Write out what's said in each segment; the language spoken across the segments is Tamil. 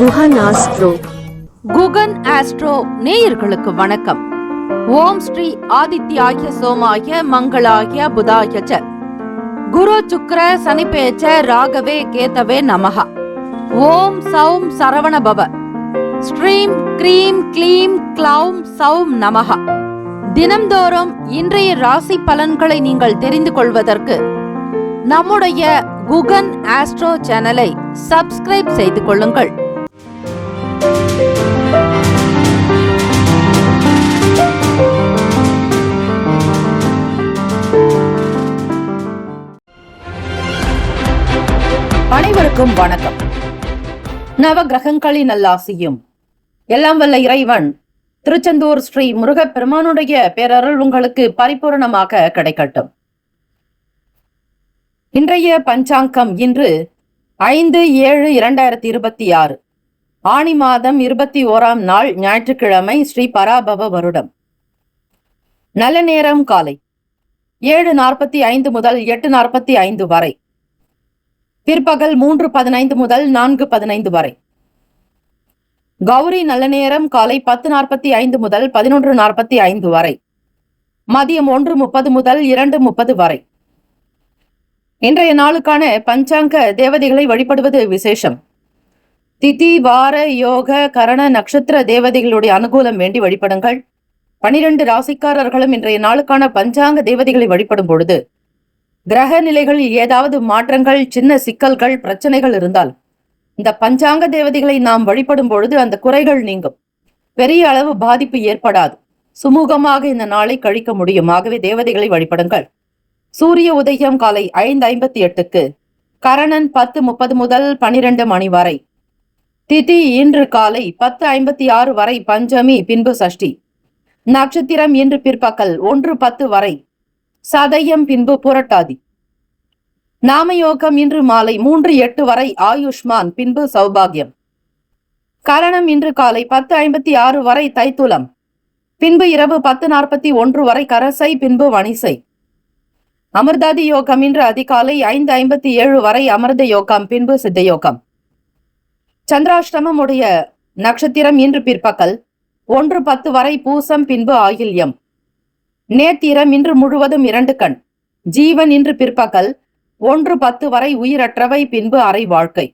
குகன் ஆஸ்ட்ரோ. குகன் ஆஸ்ட்ரோ நேயர்களுக்கு வணக்கம். ஓம் ஸ்ரீ ஆதித்யாய சோமாய மங்களாய புதாய ச குரு சுக்ர சனிபேச்ச ராகவே கேதவே நமஹ. ஓம் சௌம் சரவண பவ. ஸ்ரீம் க்ரீம் க்ளீம் க்ளௌம் சௌம் நமஹ. தினம்தோறும் இன்றைய ராசி பலன்களை நீங்கள் தெரிந்து கொள்வதற்கு நம்முடைய குகன் ஆஸ்ட்ரோ சேனலை சப்ஸ்கிரைப் செய்து கொள்ளுங்கள். அனைவருக்கும் வணக்கம். நவ கிரகங்களின் நல்லாசியும் எல்லாம் வல்ல இறைவன் திருச்செந்தூர் ஸ்ரீ முருகப்பெருமானுடைய பேரருள் உங்களுக்கு பரிபூர்ணமாக கிடைக்கட்டும். இன்றைய பஞ்சாங்கம் இன்று 5/7/2026 ஆணி மாதம் 21ஆம் நாள் ஞாயிற்றுக்கிழமை, ஸ்ரீ பராபவ வருடம். நல்ல நேரம் காலை 7:45 முதல் 8:45 வரை. பிற்பகல் 3:15 முதல் 4:15 வரை. கௌரி நல்ல நேரம் காலை 10:45 முதல் 11:45 வரை. மதியம் 1:30 முதல் 2:30 வரை. இன்றைய நாளுக்கான பஞ்சாங்க தேவதைகளை வழிபடுவது விசேஷம். திதி, வார, யோக, கரண, நட்சத்திர தேவதைகளுடைய அனுகூலம் வேண்டி வழிபடுங்கள். 12 ராசிக்காரர்களும் இன்றைய நாளுக்கான பஞ்சாங்க தேவதைகளை வழிபடும் பொழுது கிரக நிலைகளில் ஏதாவது மாற்றங்கள், சின்ன சிக்கல்கள், பிரச்சனைகள் இருந்தால் இந்த பஞ்சாங்க தேவதைகளை நாம் வழிபடும் பொழுது அந்த குறைகள் நீங்கும். பெரிய அளவு பாதிப்பு ஏற்படாது. சுமூகமாக இந்த நாளை கழிக்க முடியும். ஆகவே தேவதைகளை வழிபடுங்கள். சூரிய உதயம் காலை 5:58க்கு. கரணன் 10:30 முதல் 12 மணி வரை. திதி இன்று காலை 10:56 வரை பஞ்சமி, பின்பு சஷ்டி. நட்சத்திரம் இன்று பிற்பகல் 1:10 வரை சதயம், பின்பு புரட்டாதி. நாமயோகம் இன்று மாலை 3:08 வரை ஆயுஷ்மான், பின்பு சௌபாகியம். கரணம் இன்று காலை 10:56 வரை தைத்துலம், பின்பு இரவு 10:41 வரை கரசை, பின்பு வணிசை. அமிர்தாதி யோகம் இன்று அதிகாலை 5:57 வரை அமிர்த யோகம், பின்பு சித்த யோகம். சந்திராஷ்டமம் உடைய நட்சத்திரம் இன்று பிற்பகல் 1:10 வரை பூசம், பின்பு ஆயில்யம். நேத்திரம் இன்று முழுவதும் 2 கண். ஜீவன் இன்று பிற்பகல் 1:10 வரை உயிரற்றவை, பின்பு அரை வாழ்க்கை.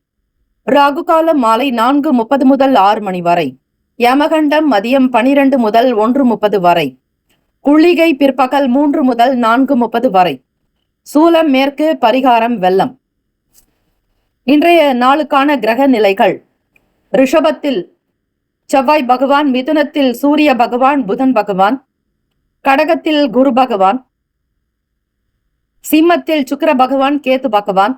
ராகுகாலம் மாலை 4:30 முதல் 6 மணி வரை. யமகண்டம் மதியம் 12 முதல் 1:30 வரை. குளிகை பிற்பகல் 3 முதல் 4:30 வரை. சூலம் மேற்கு, பரிகாரம் வெள்ளம். இன்றைய நாளுக்கான கிரக நிலைகள்: ரிஷபத்தில் செவ்வாய் பகவான், மிதுனத்தில் சூரிய பகவான், புதன் பகவான், கடகத்தில் குரு பகவான், சிம்மத்தில் சுக்கிர பகவான், கேது பகவான்,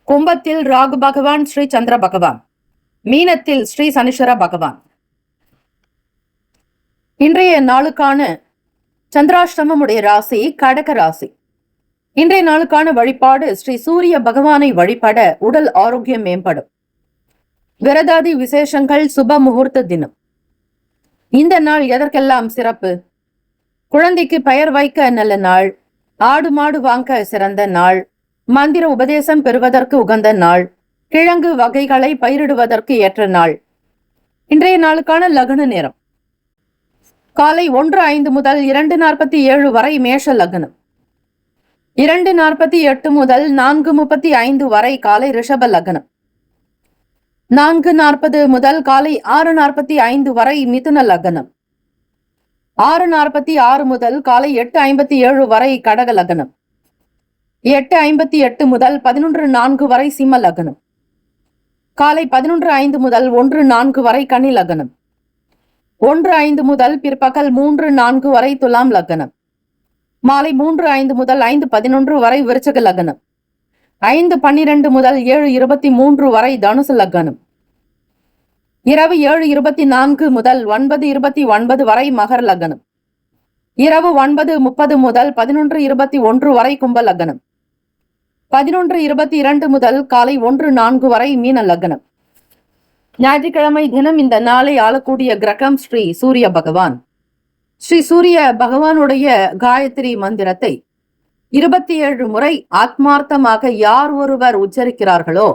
கும்பத்தில் ராகு பகவான், ஸ்ரீ சந்திர பகவான், மீனத்தில் ஸ்ரீ சனீஸ்வர பகவான். இன்றைய நாளுக்கான சந்திராஷ்டமம் உடைய ராசி கடக ராசி. இன்றைய நாளுக்கான வழிபாடு: ஸ்ரீ சூரிய பகவானை வழிபட உடல் ஆரோக்கியம் மேம்படும். விரதாதி விசேஷங்கள், சுப முகூர்த்த தினம். இந்த நாள் எதற்கெல்லாம் சிறப்பு? குழந்தைக்கு பெயர் வைக்க நல்ல நாள், ஆடு மாடு வாங்க சிறந்த நாள், மந்திர உபதேசம் பெறுவதற்கு உகந்த நாள், கிழங்கு வகைகளை பயிரிடுவதற்கு ஏற்ற நாள். இன்றைய நாளுக்கான லக்ன நேரம் காலை 1:05 முதல் 2:47 வரை மேஷ லக்னம். 2:48 முதல் 4:35 வரை காலை ரிஷப லக்னம். 4:40 முதல் காலை 6:45 வரை மிதுன லக்னம். 6:46 முதல் காலை 8:57 வரை கடக லக்னம். 8:58 முதல் 11:04 வரை சிம்ம லக்னம். காலை 11:05 முதல் 1:04 வரை கன்னி லக்னம். 1:05 முதல் பிற்பகல் 3:04 வரை துலாம் லக்னம். மாலை 3:05 முதல் 5:11 வரை விருச்சக லக்னம். 5:12 முதல் 7:23 வரை தனுசு லக்னம். இரவு 7:24 முதல் 9:29 வரை மகர லக்னம். இரவு 9:30 முதல் 11:21 வரை கும்ப லக்னம். 11:22 முதல் காலை 1:04 வரை மீன லக்னம். ஞாயிற்றுக்கிழமை தினம் இந்த நாளை ஆளக்கூடிய கிரகம் ஸ்ரீ சூரிய பகவான். ஸ்ரீ சூரிய பகவானுடைய காயத்ரி மந்திரத்தை 27 முறை ஆத்மார்த்தமாக யார் ஒருவர் உச்சரிக்கிறார்களோ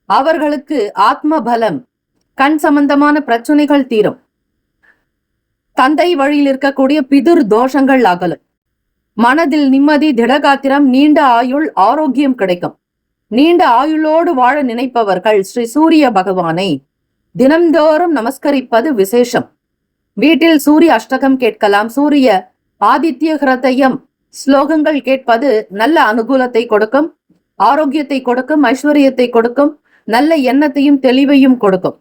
அவர்களுக்கு ஆத்ம பலம் கண் சம்பந்தமான பிரச்சனைகள் தீரும். தந்தை வழியில் இருக்கக்கூடிய பிதுர் தோஷங்கள் அகலும். மனதில் நிம்மதி, திடகாத்திரம், நீண்ட ஆயுள், ஆரோக்கியம் கிடைக்கும். நீண்ட ஆயுளோடு வாழ நினைப்பவர்கள் ஸ்ரீ சூரிய பகவானை தினம்தோறும் நமஸ்கரிப்பது விசேஷம். வீட்டில் சூரிய அஷ்டகம் கேட்கலாம். சூரிய ஆதித்ய ஹிருதயம் ஸ்லோகங்கள் கேட்பது நல்ல அனுகூலத்தை கொடுக்கும், ஆரோக்கியத்தை கொடுக்கும், ஐஸ்வர்யத்தை கொடுக்கும், நல்ல எண்ணத்தையும் தெளிவையும் கொடுக்கும்.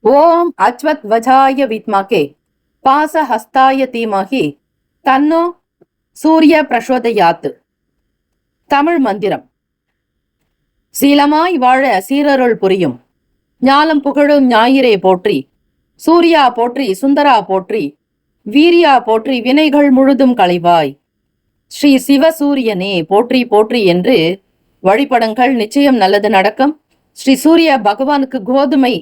ஓம் அச்வத் வஜாய வித்மகே பாசஹஸ்தாய தீமஹி தன்னோ சூரிய பிரசோதயாத். தமிழ் மந்திரம். சீலமாய் வாழ சீரருள் புரியும் ஞாலம் புகழும் ஞாயிறே போற்றி, சூர்யா போற்றி, சுந்தரா போற்றி, வீரியா போற்றி, வினைகள் முழுதும் களைவாய், ஸ்ரீ சிவசூரியனே போற்றி போற்றி என்று வழிபடுங்கள். நிச்சயம் நல்லது நடக்கும். ஸ்ரீ சூரிய பகவானுக்கு கோதுமை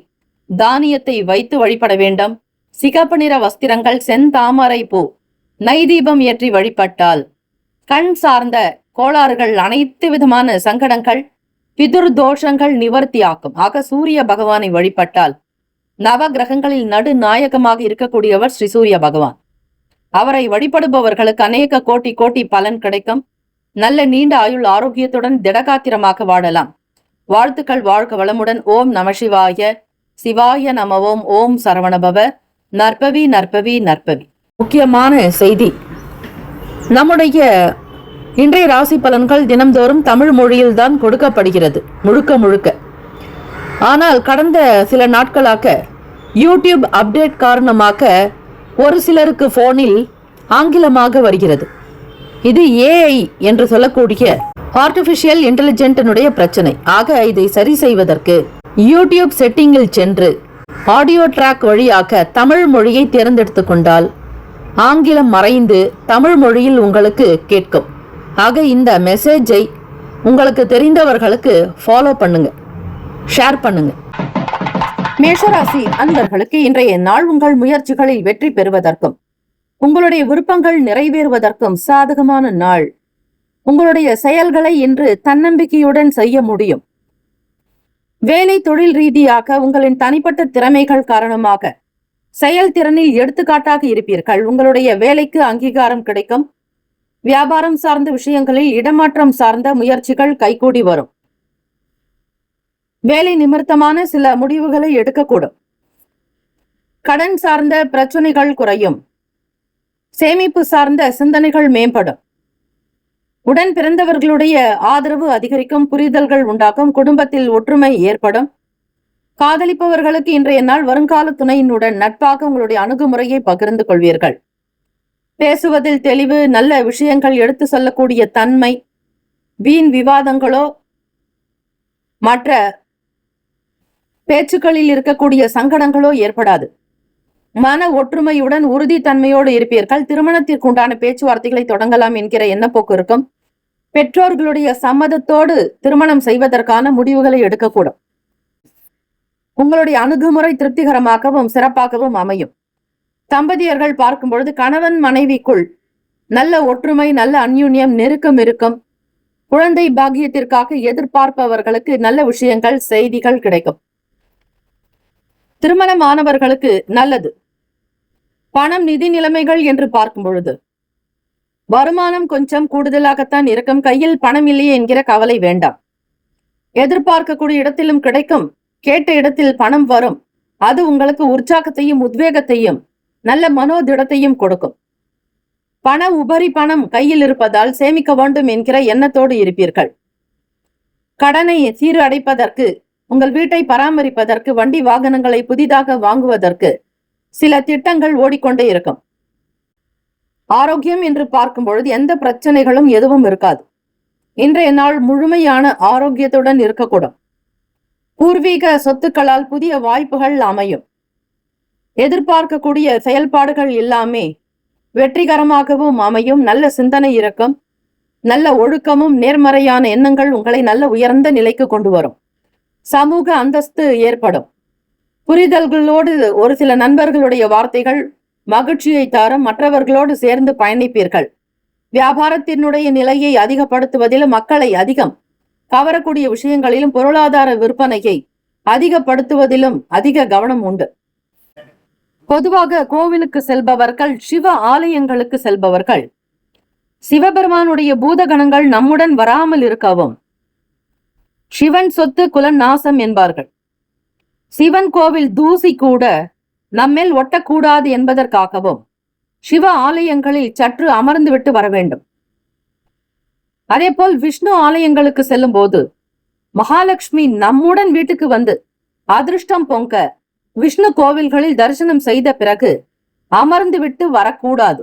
தானியத்தை வைத்து வழிபட வேண்டும். சிகப்பு நிற வஸ்திரங்கள், செந்தாமரை பூ, நைதீபம் ஏற்றி வழிபட்டால் கண் சார்ந்த கோளாறுகள், அனைத்து விதமான சங்கடங்கள், பிதுர் தோஷங்கள் நிவர்த்தியாக்கும். ஆக சூரிய பகவானை வழிபட்டால் நவ கிரகங்களில் நடுநாயகமாக இருக்கக்கூடியவர் ஸ்ரீ சூரிய பகவான். அவரை வழிபடுபவர்களுக்கு அநேக கோட்டி கோட்டி பலன் கிடைக்கும். நல்ல நீண்ட ஆயுள், ஆரோக்கியத்துடன் திடகாத்திரமாக வாழலாம். வாழ்த்துக்கள். வாழ்க வளமுடன். ஓம் நம சிவாய. சிவாய நமவோம். ஓம் சரவணபவ. நற்பவி நற்பவி நற்பவி. முக்கியமான செய்தி. நம்முடைய இன்றைய ராசி பலன்கள் தினம்தோறும் தமிழ் மொழியில்தான் கொடுக்கப்படுகிறது முழுக்க முழுக்க. ஆனால் கடந்த சில நாட்களாக யூடியூப் அப்டேட் காரணமாக ஒரு சிலருக்கு போனில் ஆங்கிலமாக வருகிறது. இது ஏஐ என்று சொல்லக்கூடிய ஆர்டிபிஷியல் இன்டெலிஜென்டினுடைய பிரச்சனை. ஆக இதை சரி செய்வதற்கு யூடியூப் செட்டிங்கில் சென்று ஆடியோ ட்ராக் வழியாக தமிழ் மொழியை தேர்ந்தெடுத்து கொண்டால் ஆங்கிலம் மறைந்து தமிழ் மொழியில் உங்களுக்கு கேட்கும். ஆக இந்த மெசேஜை உங்களுக்கு தெரிந்தவர்களுக்கு ஃபாலோ பண்ணுங்க, ஷேர் பண்ணுங்க. மேஷராசி அன்பர்களுக்கு இன்றைய நாள் உங்கள் முயற்சிகளில் வெற்றி பெறுவதற்கும் உங்களுடைய விருப்பங்கள் நிறைவேறுவதற்கும் சாதகமான நாள். உங்களுடைய செயல்களை இன்று தன்னம்பிக்கையுடன் செய்ய முடியும். வேலை தொழில் ரீதியாக உங்களின் தனிப்பட்ட திறமைகள் காரணமாக செயல்திறனில் எடுத்துக்காட்டாக இருப்பீர்கள். உங்களுடைய வேலைக்கு அங்கீகாரம் கிடைக்கும். வியாபாரம் சார்ந்த விஷயங்களில் இடமாற்றம் சார்ந்த முயற்சிகள் கைகூடி வரும். வேலை நிமித்தமான சில முடிவுகளை எடுக்கக்கூடும். கடன் சார்ந்த பிரச்சனைகள் குறையும். சேமிப்பு சார்ந்த சிந்தனைகள் மேம்படும். உடன் பிறந்தவர்களுடைய ஆதரவு அதிகரிக்கும். புரிதல்கள் உண்டாகும். குடும்பத்தில் ஒற்றுமை ஏற்படும். காதலிப்பவர்களுக்கு இன்றைய நாள் வருங்கால துணையினுடன் நட்பாக உங்களுடைய அணுகுமுறையை பகிர்ந்து கொள்வீர்கள். பேசுவதில் தெளிவு, நல்ல விஷயங்கள் எடுத்து சொல்லக்கூடிய தன்மை, வீண் விவாதங்களோ மற்ற பேச்சுக்களில் இருக்கக்கூடிய சங்கடங்களோ ஏற்படாது. மன ஒற்றுமையுடன் உறுதித்தன்மையோடு இருப்பீர்கள். திருமணத்திற்கு உண்டான பேச்சுவார்த்தைகளை தொடங்கலாம் என்கிற எண்ணப்போக்கு இருக்கும். பெற்றோர்களுடைய சம்மதத்தோடு திருமணம் செய்வதற்கான முடிவுகளை எடுக்கக்கூடும். உங்களுடைய அணுகுமுறை திருப்திகரமாகவும் சிறப்பாகவும் அமையும். தம்பதியர்கள் பார்க்கும் பொழுது கணவன் மனைவிக்குள் நல்ல ஒற்றுமை, நல்ல அந்யூன்யம், நெருக்கம் இருக்கும். குழந்தை பாக்கியத்திற்காக எதிர்பார்ப்பவர்களுக்கு நல்ல விஷயங்கள், செய்திகள் கிடைக்கும். திருமணமானவர்களுக்கு நல்லது. பணம், நிதி நிலைமைகள் என்று பார்க்கும் பொழுது வருமானம் கொஞ்சம் கூடுதலாகத்தான் இருக்கும். கையில் பணம் இல்லையே என்கிற கவலை வேண்டாம். எதிர்பார்க்கக்கூடிய இடத்திலும் கிடைக்கும். கேட்ட இடத்தில் பணம் வரும். அது உங்களுக்கு உற்சாகத்தையும் உத்வேகத்தையும் நல்ல மனோதிடத்தையும் கொடுக்கும். பண உபரி பணம் கையில் இருப்பதால் சேமிக்க வேண்டும் என்கிற எண்ணத்தோடு இருப்பீர்கள். கடனை சீரு அடைப்பதற்கு, உங்கள் வீட்டை பராமரிப்பதற்கு, வண்டி வாகனங்களை புதிதாக வாங்குவதற்கு சில திட்டங்கள் ஓடிக்கொண்டே இருக்கும். ஆரோக்கியம் என்று பார்க்கும் பொழுது எந்த பிரச்சனைகளும் எதுவும் இருக்காது. இன்றைய நாள் முழுமையான ஆரோக்கியத்துடன் இருக்கக்கூடும். பூர்வீக சொத்துக்களால் புதிய வாய்ப்புகள் அமையும். எதிர்பார்க்கக்கூடிய செயல்பாடுகள் எல்லாமே வெற்றிகரமாகவும் அமையும். நல்ல சிந்தனை இருக்கும். நல்ல ஒழுக்கமும் நேர்மறையான எண்ணங்கள் உங்களை நல்ல உயர்ந்த நிலைக்கு கொண்டு வரும். சமூக அந்தஸ்து ஏற்படும். புரிதல்களோடு ஒரு சில நண்பர்களுடைய வார்த்தைகள் மகிழ்ச்சியை தரும். மற்றவர்களோடு சேர்ந்து பயணிப்பீர்கள். வியாபாரத்தினுடைய நிலையை அதிகப்படுத்துவதிலும் மக்களை அதிகம் கவரக்கூடிய விஷயங்களிலும் பொருளாதார விற்பனையை அதிகப்படுத்துவதிலும் அதிக கவனம் உண்டு. பொதுவாக கோவிலுக்கு செல்பவர்கள், சிவ ஆலயங்களுக்கு செல்பவர்கள், சிவபெருமானுடைய பூதகணங்கள் நம்முடன் வராமல் இருக்கவும், சிவன் சொத்து குல நாசம் என்பார்கள். சிவன் கோவில் தூசி கூட நம்மேல் ஒட்டக்கூடாது என்பதற்காகவும் சிவ ஆலயங்களில் சற்று அமர்ந்துவிட்டு வர வேண்டும். அதேபோல் விஷ்ணு ஆலயங்களுக்கு செல்லும் போது மகாலட்சுமி நம்முடன் வீட்டுக்கு வந்து அதிர்ஷ்டம் பொங்க விஷ்ணு கோவில்களில் தரிசனம் செய்த பிறகு அமர்ந்து விட்டு வரக்கூடாது,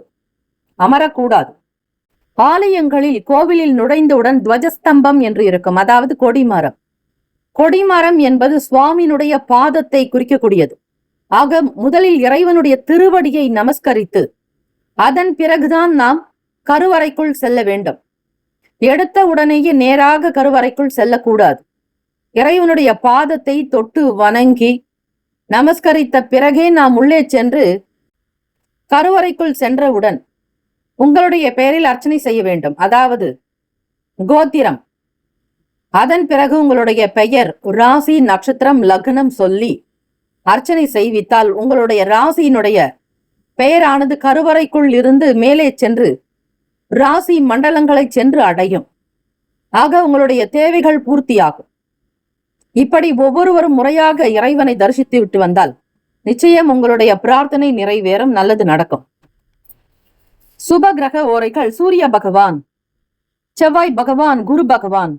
அமரக்கூடாது. ஆலயங்களில் கோவிலில் நுழைந்தவுடன் துவஜஸ்தம்பம் என்று இருக்கும், அதாவது கொடிமரம். கொடிமரம் என்பது சுவாமியினுடைய பாதத்தை குறிக்கக்கூடியது. ஆக முதலில் இறைவனுடைய திருவடியை நமஸ்கரித்து அதன் பிறகுதான் நாம் கருவறைக்குள் செல்ல வேண்டும். எடுத்த உடனேயே நேராக கருவறைக்குள் செல்லக்கூடாது. இறைவனுடைய பாதத்தை தொட்டு வணங்கி நமஸ்கரித்த பிறகே நாம் உள்ளே சென்று கருவறைக்குள் சென்றவுடன் உங்களுடைய பெயரில் அர்ச்சனை செய்ய வேண்டும், அதாவது கோத்திரம். அதன் பிறகு உங்களுடைய பெயர், ராசி, நட்சத்திரம், லக்னம் சொல்லி அர்ச்சனை செய்வித்தால் உங்களுடைய ராசியினுடைய பெயரானது கருவறைக்குள் இருந்து மேலே சென்று ராசி மண்டலங்களை சென்று அடையும். ஆக உங்களுடைய தேவைகள் பூர்த்தியாகும். இப்படி ஒவ்வொருவரும் முறையாக இறைவனை தரிசித்து விட்டு வந்தால் நிச்சயம் உங்களுடைய பிரார்த்தனை நிறைவேறும், நல்லது நடக்கும். சுப கிரக ஓரைகள்: சூரிய பகவான், செவ்வாய் பகவான், குரு பகவான்,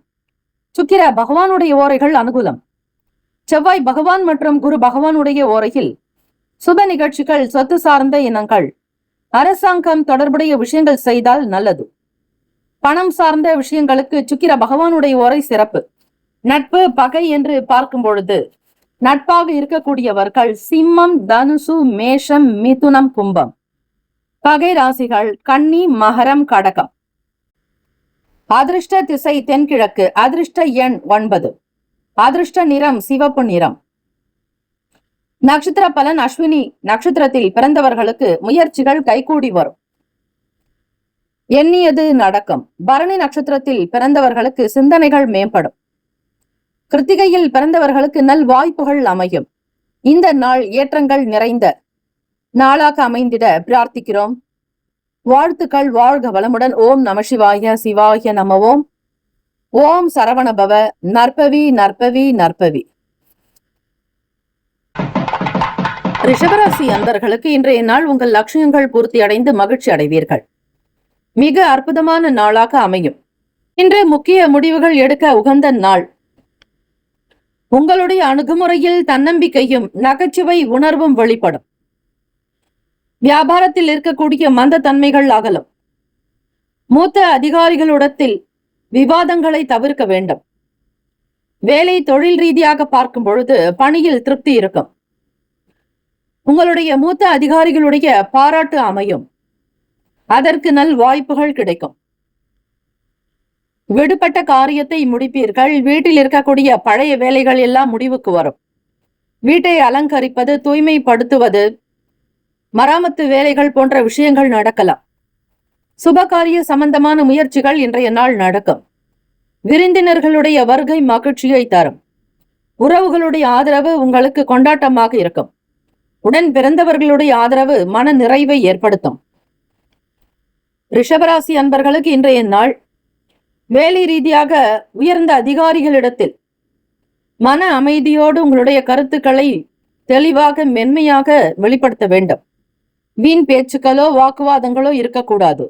சுக்கிர பகவானுடைய ஓரைகள் அனுகூலம். செவ்வாய் பகவான் மற்றும் குரு பகவானுடைய ஓரையில் சுப நிகழ்ச்சிகள், சொத்து சார்ந்த இனங்கள், அரசாங்கம் தொடர்புடைய விஷயங்கள் செய்தால் நல்லது. பணம் சார்ந்த விஷயங்களுக்கு சுக்கிர பகவானுடைய ஓரை சிறப்பு. நட்பு, பகை என்று பார்க்கும் பொழுது நட்பாக இருக்கக்கூடியவர்கள் சிம்மம், தனுசு, மேஷம், மிதுனம், கும்பம். பகை ராசிகள் கன்னி, மகரம், கடகம். அதிர்ஷ்ட திசை தென்கிழக்கு. அதிர்ஷ்ட எண் 9. அதிர்ஷ்ட நிறம் சிவப்பு நிறம். நட்சத்திர பலன்: அஸ்வினி நட்சத்திரத்தில் பிறந்தவர்களுக்கு முயற்சிகள் கைகூடி வரும், எண்ணியது நடக்கும். பரணி நட்சத்திரத்தில் பிறந்தவர்களுக்கு சிந்தனைகள் மேம்படும். கிருத்திகையில் பிறந்தவர்களுக்கு நல் வாய்ப்புகள் அமையும். இந்த நாள் ஏற்றங்கள் நிறைந்த நாளாக அமைந்திட பிரார்த்திக்கிறோம். வாழ்த்துக்கள். வாழ்க வளமுடன். ஓம் நம சிவாய. சிவாய நம. ஓம். ஓம் சரவணபவ. நற்பவி நற்பவி நற்பவி. ரிஷபராசி அன்பர்களுக்கு இன்றைய நாள் உங்கள் லட்சியங்கள் பூர்த்தி அடைந்து மகிழ்ச்சி அடைவீர்கள். மிக அற்புதமான நாளாக அமையும். இன்று முக்கிய முடிவுகள் எடுக்க உகந்த நாள். உங்களுடைய அணுகுமுறையில் தன்னம்பிக்கையும் நகைச்சுவை உணர்வும் வெளிப்படும். வியாபாரத்தில் இருக்கக்கூடிய மந்த தன்மைகள் அகலும். மூத்த அதிகாரிகளிடத்தில் விவாதங்களை தவிர்க்க வேண்டும். வேலை தொழில் ரீதியாக பார்க்கும் பொழுது பணியில் திருப்தி இருக்கும். உங்களுடைய மூத்த அதிகாரிகளுடைய பாராட்டு அமையும். அதற்கு நல் வாய்ப்புகள் கிடைக்கும். விடுபட்ட காரியத்தை முடிப்பீர்கள். வீட்டில் இருக்கக்கூடிய பழைய வேலைகள் எல்லாம் முடிவுக்கு வரும். வீட்டை அலங்கரிப்பது, தூய்மைப்படுத்துவது, மராமத்து வேலைகள் போன்ற விஷயங்கள் நடக்கலாம். சுபகாரிய சம்பந்தமான முயற்சிகள் இன்றைய நாள் நடக்கும். விருந்தினர்களுடைய வருகை மகிழ்ச்சியை தரும். உறவுகளுடைய ஆதரவு உங்களுக்கு கொண்டாட்டமாக இருக்கும். உடன் பிறந்தவர்களுடைய ஆதரவு மன நிறைவை ஏற்படுத்தும். ரிஷபராசி அன்பர்களுக்கு இன்றைய நாள் வேலை ரீதியாக உயர்ந்த அதிகாரிகளிடத்தில் மன அமைதியோடு உங்களுடைய கருத்துக்களை தெளிவாக மென்மையாக வெளிப்படுத்த வேண்டும். வீண் பேச்சுக்களோ வாக்குவாதங்களோ இருக்கக்கூடாது.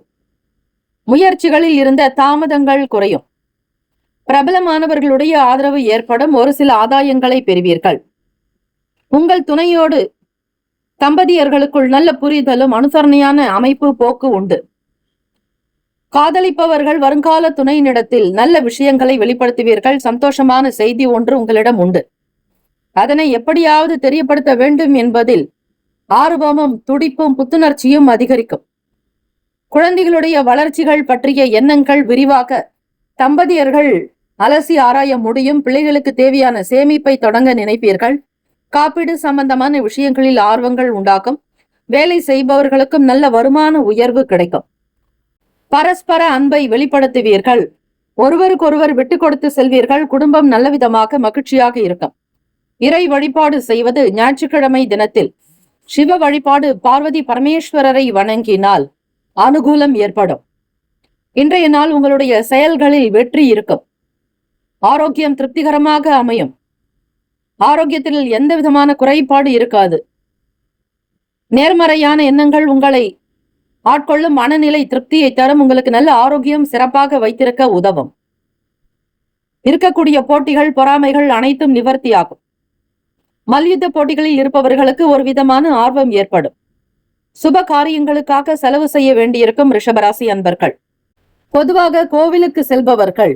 முயற்சிகளில் இருந்த தாமதங்கள் குறையும். பிரபலமானவர்களுடைய ஆதரவு ஏற்படும். ஒரு சில ஆதாயங்களை பெறுவீர்கள். உங்கள் துணையோடு தம்பதியர்களுக்குள் நல்ல புரிதலும் அனுசரணையான அமைப்பு போக்கு உண்டு. காதலிப்பவர்கள் வருங்கால துணையினிடத்தில் நல்ல விஷயங்களை வெளிப்படுத்துவீர்கள். சந்தோஷமான செய்தி ஒன்று உங்களிடம் உண்டு. அதனை எப்படியாவது தெரியப்படுத்த வேண்டும் என்பதில் ஆர்வமும் துடிப்பும் புத்துணர்ச்சியும் அதிகரிக்கும். குழந்தைகளுடைய வளர்ச்சிகள் பற்றிய எண்ணங்கள் விரிவாக தம்பதியர்கள் அலசி ஆராய முடியும். பிள்ளைகளுக்கு தேவையான சேமிப்பை தொடங்க நினைப்பீர்கள். காப்பீடு சம்பந்தமான விஷயங்களில் ஆர்வங்கள் உண்டாகும். வேலை செய்பவர்களுக்கும் நல்ல வருமான உயர்வு கிடைக்கும். பரஸ்பர அன்பை வெளிப்படுத்துவீர்கள். ஒருவருக்கொருவர் விட்டு கொடுத்து செல்வீர்கள். குடும்பம் நல்ல விதமாக மகிழ்ச்சியாக இருக்கும். இறை வழிபாடு செய்வது ஞாயிற்றுக்கிழமை தினத்தில் சிவ வழிபாடு பார்வதி பரமேஸ்வரரை வணங்கினால் அனுகூலம் ஏற்படும். இன்றைய நாள் உங்களுடைய செயல்களில் வெற்றி இருக்கும். ஆரோக்கியம் திருப்திகரமாக அமையும். ஆரோக்கியத்தில் எந்த விதமான குறைபாடு இருக்காது. நேர்மறையான எண்ணங்கள் உங்களை ஆட்கொள்ளும். மனநிலை திருப்தியை தரும். உங்களுக்கு நல்ல ஆரோக்கியம் சிறப்பாக வைத்திருக்க உதவும். இருக்கக்கூடிய போட்டிகள் பொறாமைகள் அனைத்தும் நிவர்த்தியாகும். மல்யுத்த போட்டிகளில் இருப்பவர்களுக்கு ஒரு விதமான ஆர்வம் ஏற்படும். சுப காரியங்களுக்காக செலவு செய்ய வேண்டியிருக்கும் ரிஷபராசி அன்பர்கள். பொதுவாக கோவிலுக்கு செல்பவர்கள்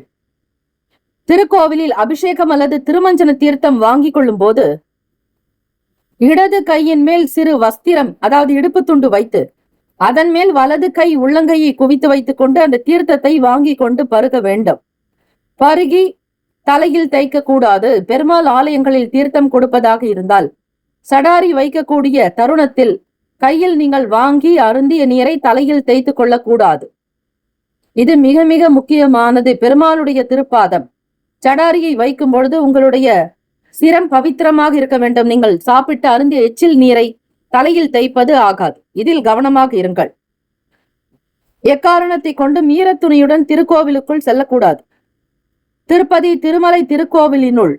திருக்கோவிலில் அபிஷேகம் அல்லது திருமஞ்சன தீர்த்தம் வாங்கிக் கொள்ளும் போது இடது கையின் மேல் சிறு வஸ்திரம், அதாவது இடுப்பு துண்டு வைத்து அதன் மேல் வலது கை உள்ளங்கையை குவித்து வைத்துக் கொண்டு அந்த தீர்த்தத்தை வாங்கி கொண்டு பருக வேண்டும். பருகி தலையில் தைக்க கூடாது. பெருமாள் ஆலயங்களில் தீர்த்தம் கொடுப்பதாக இருந்தால் சடாரி வைக்கக்கூடிய தருணத்தில் கையில் நீங்கள் வாங்கி அருந்திய நீரை தலையில் தேய்த்து கொள்ளக்கூடாது. இது மிக மிக முக்கியமானது. பெருமாளுடைய திருப்பாதம் சடாரியை வைக்கும் பொழுது உங்களுடைய சிரம் பவித்திரமாக இருக்க வேண்டும். நீங்கள் சாப்பிட்டு அருந்திய எச்சில் நீரை தலையில் தைப்பது ஆகாது. இதில் கவனமாக இருங்கள். எக்காரணத்தை கொண்டு ஈரத்துணியுடன் திருக்கோவிலுக்குள் செல்லக்கூடாது. திருப்பதி திருமலை திருக்கோவிலினுள்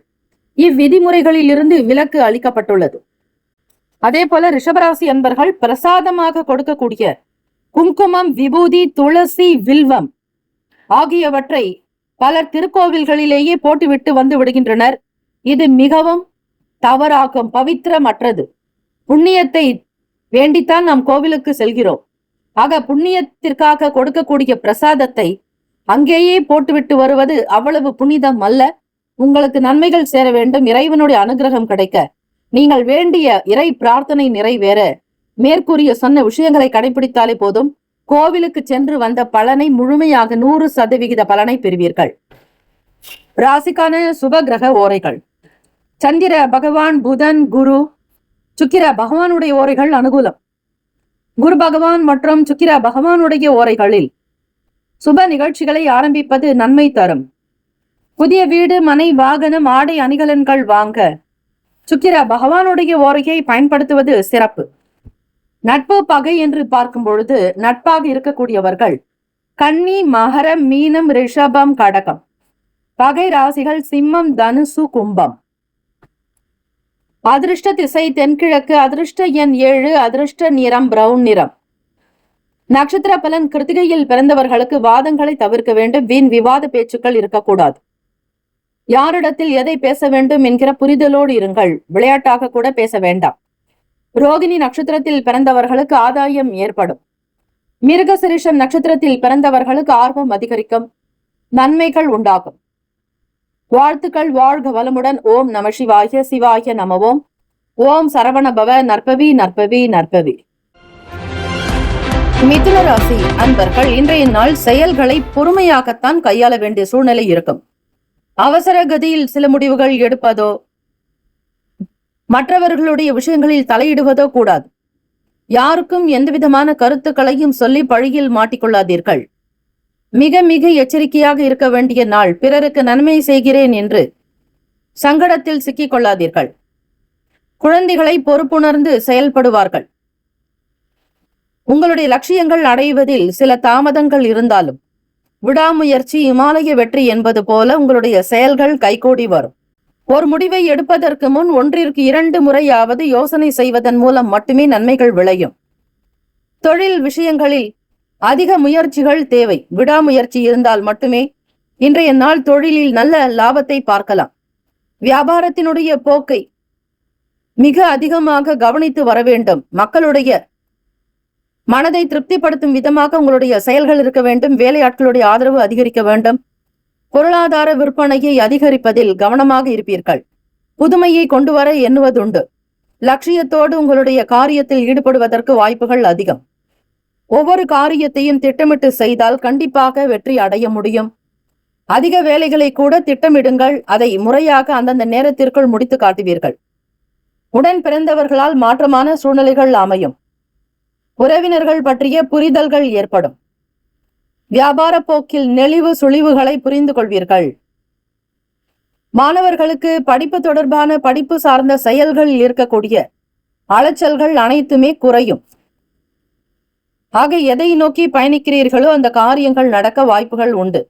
இவ்விதிமுறைகளில் இருந்து விலக்கு அளிக்கப்பட்டுள்ளது. அதே போல ரிஷபராசி அன்பர்கள் பிரசாதமாக கொடுக்கக்கூடிய குங்குமம், விபூதி, துளசி, வில்வம் ஆகியவற்றை பலர் திருக்கோவில்களிலேயே போட்டுவிட்டு வந்து விடுகின்றனர். இது மிகவும் தவறாகும். பவித்திரமற்றது. புண்ணியத்தை வேண்டித்தான் நாம் கோவிலுக்கு செல்கிறோம். ஆக புண்ணியத்திற்காக கொடுக்கக்கூடிய பிரசாதத்தை அங்கேயே போட்டுவிட்டு வருவது அவ்வளவு புனிதம் அல்ல. உங்களுக்கு நன்மைகள் சேர வேண்டும், இறைவனுடைய அனுகிரகம் கிடைக்க, நீங்கள் வேண்டிய இறை பிரார்த்தனை நிறைவேற மேற்கூறிய சொன்ன விஷயங்களை கடைபிடித்தாலே போதும். கோவிலுக்கு சென்று வந்த பலனை முழுமையாக 100% பலனை பெறுவீர்கள். ராசிக்கான சுப கிரக ஓரைகள். சந்திர பகவான், புதன், குரு, சுக்கிர பகவானுடைய ஓரைகள் அனுகூலம். குரு பகவான் மற்றும் சுக்கிர பகவானுடைய ஓரைகளில் சுப நிகழ்ச்சிகளை ஆரம்பிப்பது நன்மை தரும். புதிய வீடு, மனை, வாகனம், ஆடை அணிகலன்கள் வாங்க சுக்கிர பகவானுடைய ஓரையை பயன்படுத்துவது சிறப்பு. நட்பு பகை என்று பார்க்கும் பொழுது நட்பாக இருக்கக்கூடியவர்கள் கன்னி, மகரம், மீனம், ரிஷபம், கடகம். பகை ராசிகள் சிம்மம், தனுசு, கும்பம். அதிர்ஷ்ட திசை தென்கிழக்கு. அதிர்ஷ்ட எண் 7. அதிர்ஷ்ட நிறம் பிரவுன் நிறம். நட்சத்திர பலன். கிருத்திகையில் பிறந்தவர்களுக்கு வாதங்களை தவிர்க்க வேண்டும். வீண் விவாத பேச்சுக்கள் இருக்கக்கூடாது. யாரிடத்தில் எதை பேச வேண்டும் என்கிற புரிதலோடு இருங்கள். விளையாட்டாக கூட பேச வேண்டாம். ரோகிணி நட்சத்திரத்தில் பிறந்தவர்களுக்கு ஆதாயம் ஏற்படும். மிருகசிரிஷம் நட்சத்திரத்தில் பிறந்தவர்களுக்கு ஆர்வம் அதிகரிக்கும். நன்மைகள் உண்டாகும். வாழ்த்துக்கள். வாழ்க வளமுடன். ஓம் நம சிவாய. சிவாய நமவோம். ஓம் சரவணபவ. நற்பவி நற்பவி நற்பவி. மிதுன ராசி அன்பர்கள் இன்றைய நாள் செயல்களை பொறுமையாகத்தான் கையாள வேண்டிய சூழ்நிலை இருக்கும். அவசர கதியில் சில முடிவுகள் எடுப்பதோ மற்றவர்களுடைய விஷயங்களில் தலையிடுவதோ கூடாது. யாருக்கும் எந்த விதமான கருத்துக்களையும் சொல்லி பழியில் மாட்டிக்கொள்ளாதீர்கள். மிக மிக எச்சரிக்கையாக இருக்க வேண்டிய நாள். பிறருக்கு நன்மை செய்கிறேன் என்று சங்கடத்தில் சிக்கிக் கொள்ளாதீர்கள். குழந்தைகளை பொறுப்புணர்ந்து செயல்படுவார்கள். உங்களுடைய லட்சியங்கள் அடைவதில் சில தாமதங்கள் இருந்தாலும் விடாமுயற்சி இமாலய வெற்றி என்பது போல உங்களுடைய செயல்கள் கைகூடி வரும். ஒரு முடிவை எடுப்பதற்கு முன் 1-2 முறையாவது யோசனை செய்வதன் மூலம் மட்டுமே நன்மைகள் விளையும். தொழில் விஷயங்களில் அதிக முயற்சிகள் தேவை. விடாமுயற்சி இருந்தால் மட்டுமே இன்றைய நாள் தொழிலில் நல்ல லாபத்தை பார்க்கலாம். வியாபாரத்தினுடைய போக்கை மிக அதிகமாக கவனித்து வர வேண்டும். மக்களுடைய மனதை திருப்திப்படுத்தும் விதமாக உங்களுடைய செயல்கள் இருக்க வேண்டும். வேலையாட்களுடைய ஆதரவு அதிகரிக்க வேண்டும். பொருளாதார விற்பனையை அதிகரிப்பதில் கவனமாக இருப்பீர்கள். புதுமையை கொண்டு வர எண்ணுவதுண்டு. லட்சியத்தோடு உங்களுடைய காரியத்தில் ஈடுபடுவதற்கு வாய்ப்புகள் அதிகம். ஒவ்வொரு காரியத்தையும் திட்டமிட்டு செய்தால் கண்டிப்பாக வெற்றி அடைய முடியும். அதிக வேலைகளை கூட திட்டமிடுங்கள். அதை முறையாக அந்தந்த நேரத்திற்குள் முடித்து காட்டுவீர்கள். உடன் பிறந்தவர்களால் மாற்றமான சூழ்நிலைகள் அமையும். உறவினர்கள் பற்றிய புரிதல்கள் ஏற்படும். வியாபார போக்கில் நெளிவு சுழிவுகளை புரிந்து கொள்வீர்கள். மாணவர்களுக்கு படிப்பு தொடர்பான படிப்பு சார்ந்த செயல்கள் இருக்கக்கூடிய அலைச்சல்கள் அனைத்துமே குறையும். ஆக எதை நோக்கி பயணிக்கிறீர்களோ அந்த காரியங்கள் நடக்க வாய்ப்புகள் உண்டு.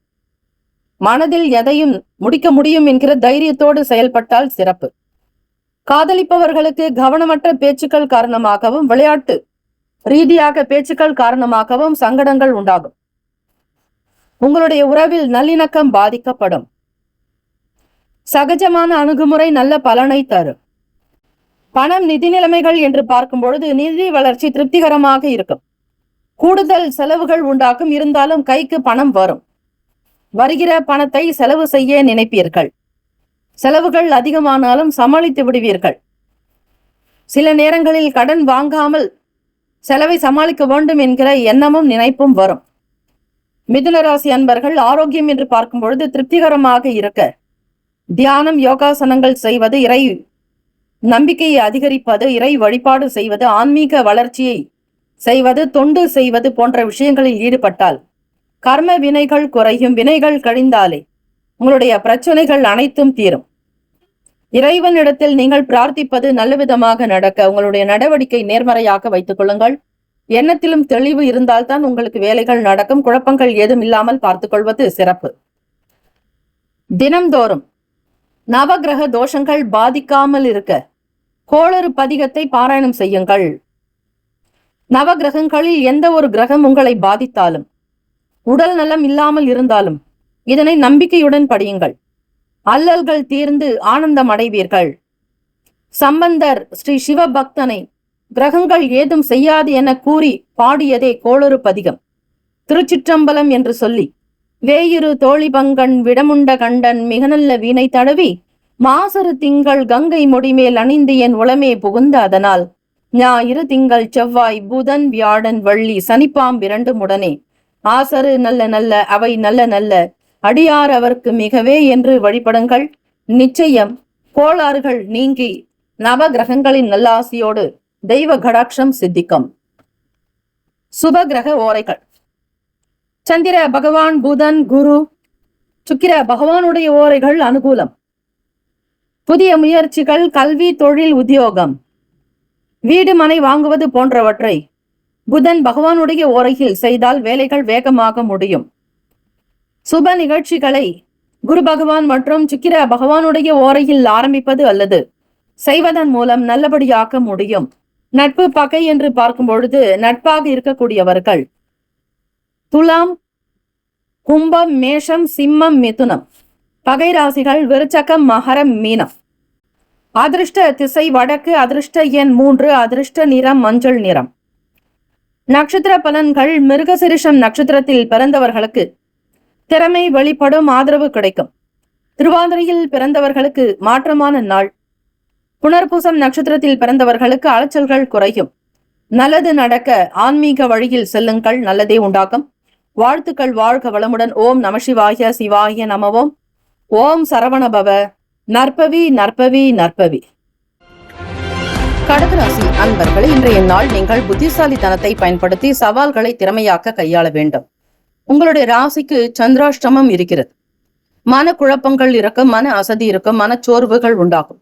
மனதில் எதையும் முடிக்க முடியும் என்கிற தைரியத்தோடு செயல்பட்டால் சிறப்பு. காதலிப்பவர்களுக்கு கவனமற்ற பேச்சுக்கள் காரணமாகவும் விளையாட்டு ரீதியாக பேச்சுக்கள் காரணமாகவும் சங்கடங்கள் உண்டாகும். உங்களுடைய உறவில் நல்லிணக்கம் பாதிக்கப்படும். சகஜமான அணுகுமுறை நல்ல பலனை தரும். பணம் நிதி நிலைமைகள் என்று பார்க்கும் பொழுது நிதி வளர்ச்சி திருப்திகரமாக இருக்கும். கூடுதல் செலவுகள் உண்டாகும். இருந்தாலும் கைக்கு பணம் வரும். வருகிற பணத்தை செலவு செய்ய நினைப்பீர்கள். செலவுகள் அதிகமானாலும் சமாளித்து விடுவீர்கள். சில நேரங்களில் கடன் வாங்காமல் செலவை சமாளிக்க வேண்டும் என்கிற எண்ணமும் நினைப்பும் வரும். மிதுன ராசி அன்பர்கள் ஆரோக்கியம் என்று பார்க்கும் பொழுது திருப்திகரமாக இருக்க தியானம், யோகாசனங்கள் செய்வது, இறை நம்பிக்கையை அதிகரிப்பது, இறை வழிபாடு செய்வது, ஆன்மீக வளர்ச்சியை செய்வது, தொண்டு செய்வது போன்ற விஷயங்களில் ஈடுபட்டால் கர்ம வினைகள் குறையும். வினைகள் கழிந்தாலே உங்களுடைய பிரச்சனைகள் அனைத்தும் தீரும். இறைவனிடத்தில் நீங்கள் பிரார்த்திப்பது நல்ல விதமாக நடக்க உங்களுடைய நடவடிக்கை நேர்மறையாக வைத்துக் கொள்ளுங்கள். எண்ணத்திலும் தெளிவு இருந்தால்தான் உங்களுக்கு வேலைகள் நடக்கும். குழப்பங்கள் ஏதும் இல்லாமல் பார்த்துக் கொள்வது சிறப்பு. தினம்தோறும் நவகிரக தோஷங்கள் பாதிக்காமல் இருக்க கோளறு பதிகத்தை பாராயணம் செய்யுங்கள். நவகிரகங்களில் எந்த ஒரு கிரகம் உங்களை பாதித்தாலும், உடல் நலம் இல்லாமல் இருந்தாலும் இதனை நம்பிக்கையுடன் படியுங்கள். அல்லல்கள் தீர்ந்து ஆனந்தம் அடைவீர்கள். சம்பந்தர் ஸ்ரீ சிவபக்தனை கிரகங்கள் ஏதும் செய்யாது என கூறி பாடியதே கோளறு பதிகம். திருச்சிற்றம்பலம் என்று சொல்லி வேயுரு தோழிபங்கன் விடமுண்ட கண்டன் மிக நல்ல வீணை தடவி மாசரு திங்கள் கங்கை முடிமேல் அணிந்து என் உளமே புகுந்த அதனால் ஞாயிறு திங்கள் செவ்வாய் புதன் வியாழன் வள்ளி சனிப்பாம்பிரண்டும் உடனே ஆசரு நல்ல நல்ல அவை நல்ல நல்ல அடியார் அவர்க்கு மிகவே என்று வழிபடுங்கள். நிச்சயம் கோளாறுகள் நீங்கி நவ கிரகங்களின் நல்லாசியோடு தெய்வ கடாட்சம் சித்திக்கும். சுப கிரக ஓரைகள். சந்திர பகவான், புதன், குரு, சுக்கிர பகவானுடைய ஓரைகள் அனுகூலம். புதிய முயற்சிகள், கல்வி, தொழில், உத்தியோகம், வீடு மனை வாங்குவது போன்றவற்றை புதன் பகவானுடைய ஓரையில் செய்தால் வேலைகள் வேகமாக முடியும். சுப நிகழ்ச்சிகளை குரு பகவான் மற்றும் சுக்கிர பகவானுடைய ஓரையில் ஆரம்பிப்பது அல்லது செய்வதன் மூலம் நல்லபடியாக்க முடியும். நட்பு பகை என்று பார்க்கும் பொழுது நட்பாக இருக்கக்கூடியவர்கள் துலாம், கும்பம், மேஷம், சிம்மம், மிதுனம். பகை ராசிகள் விருச்சகம், மகரம், மீனம். அதிர்ஷ்ட திசை வடக்கு. அதிர்ஷ்ட எண் 3. அதிர்ஷ்ட நிறம் மஞ்சள் நிறம். நட்சத்திர பலன்கள். மிருகசிரிஷம் நட்சத்திரத்தில் பிறந்தவர்களுக்கு திறமை வெளிப்படும், ஆதரவு கிடைக்கும். திருவாதிரையில் பிறந்தவர்களுக்கு மாற்றமான நாள். புனர்பூசம் நட்சத்திரத்தில் பிறந்தவர்களுக்கு அலைச்சல்கள் குறையும். நல்லது நடக்க ஆன்மீக வழியில் செல்லுங்கள், நல்லதே உண்டாகும். வாழ்த்துக்கள். வாழ்க வளமுடன். ஓம் நமசிவாய. சிவாய நமவோம். ஓம் சரவணபவ. நற்பவி நற்பவி நற்பவி. கடகராசி அன்பர்களே, இன்றைய நாள் நீங்கள் புத்திசாலித்தனத்தை பயன்படுத்தி சவால்களை திறமையாக்க கையாள வேண்டும். உங்களுடைய ராசிக்கு சந்திராஷ்டமம் இருக்கிறது. மன குழப்பங்கள் இருக்கும், மன அசதி இருக்கும், மனச்சோர்வுகள் உண்டாகும்.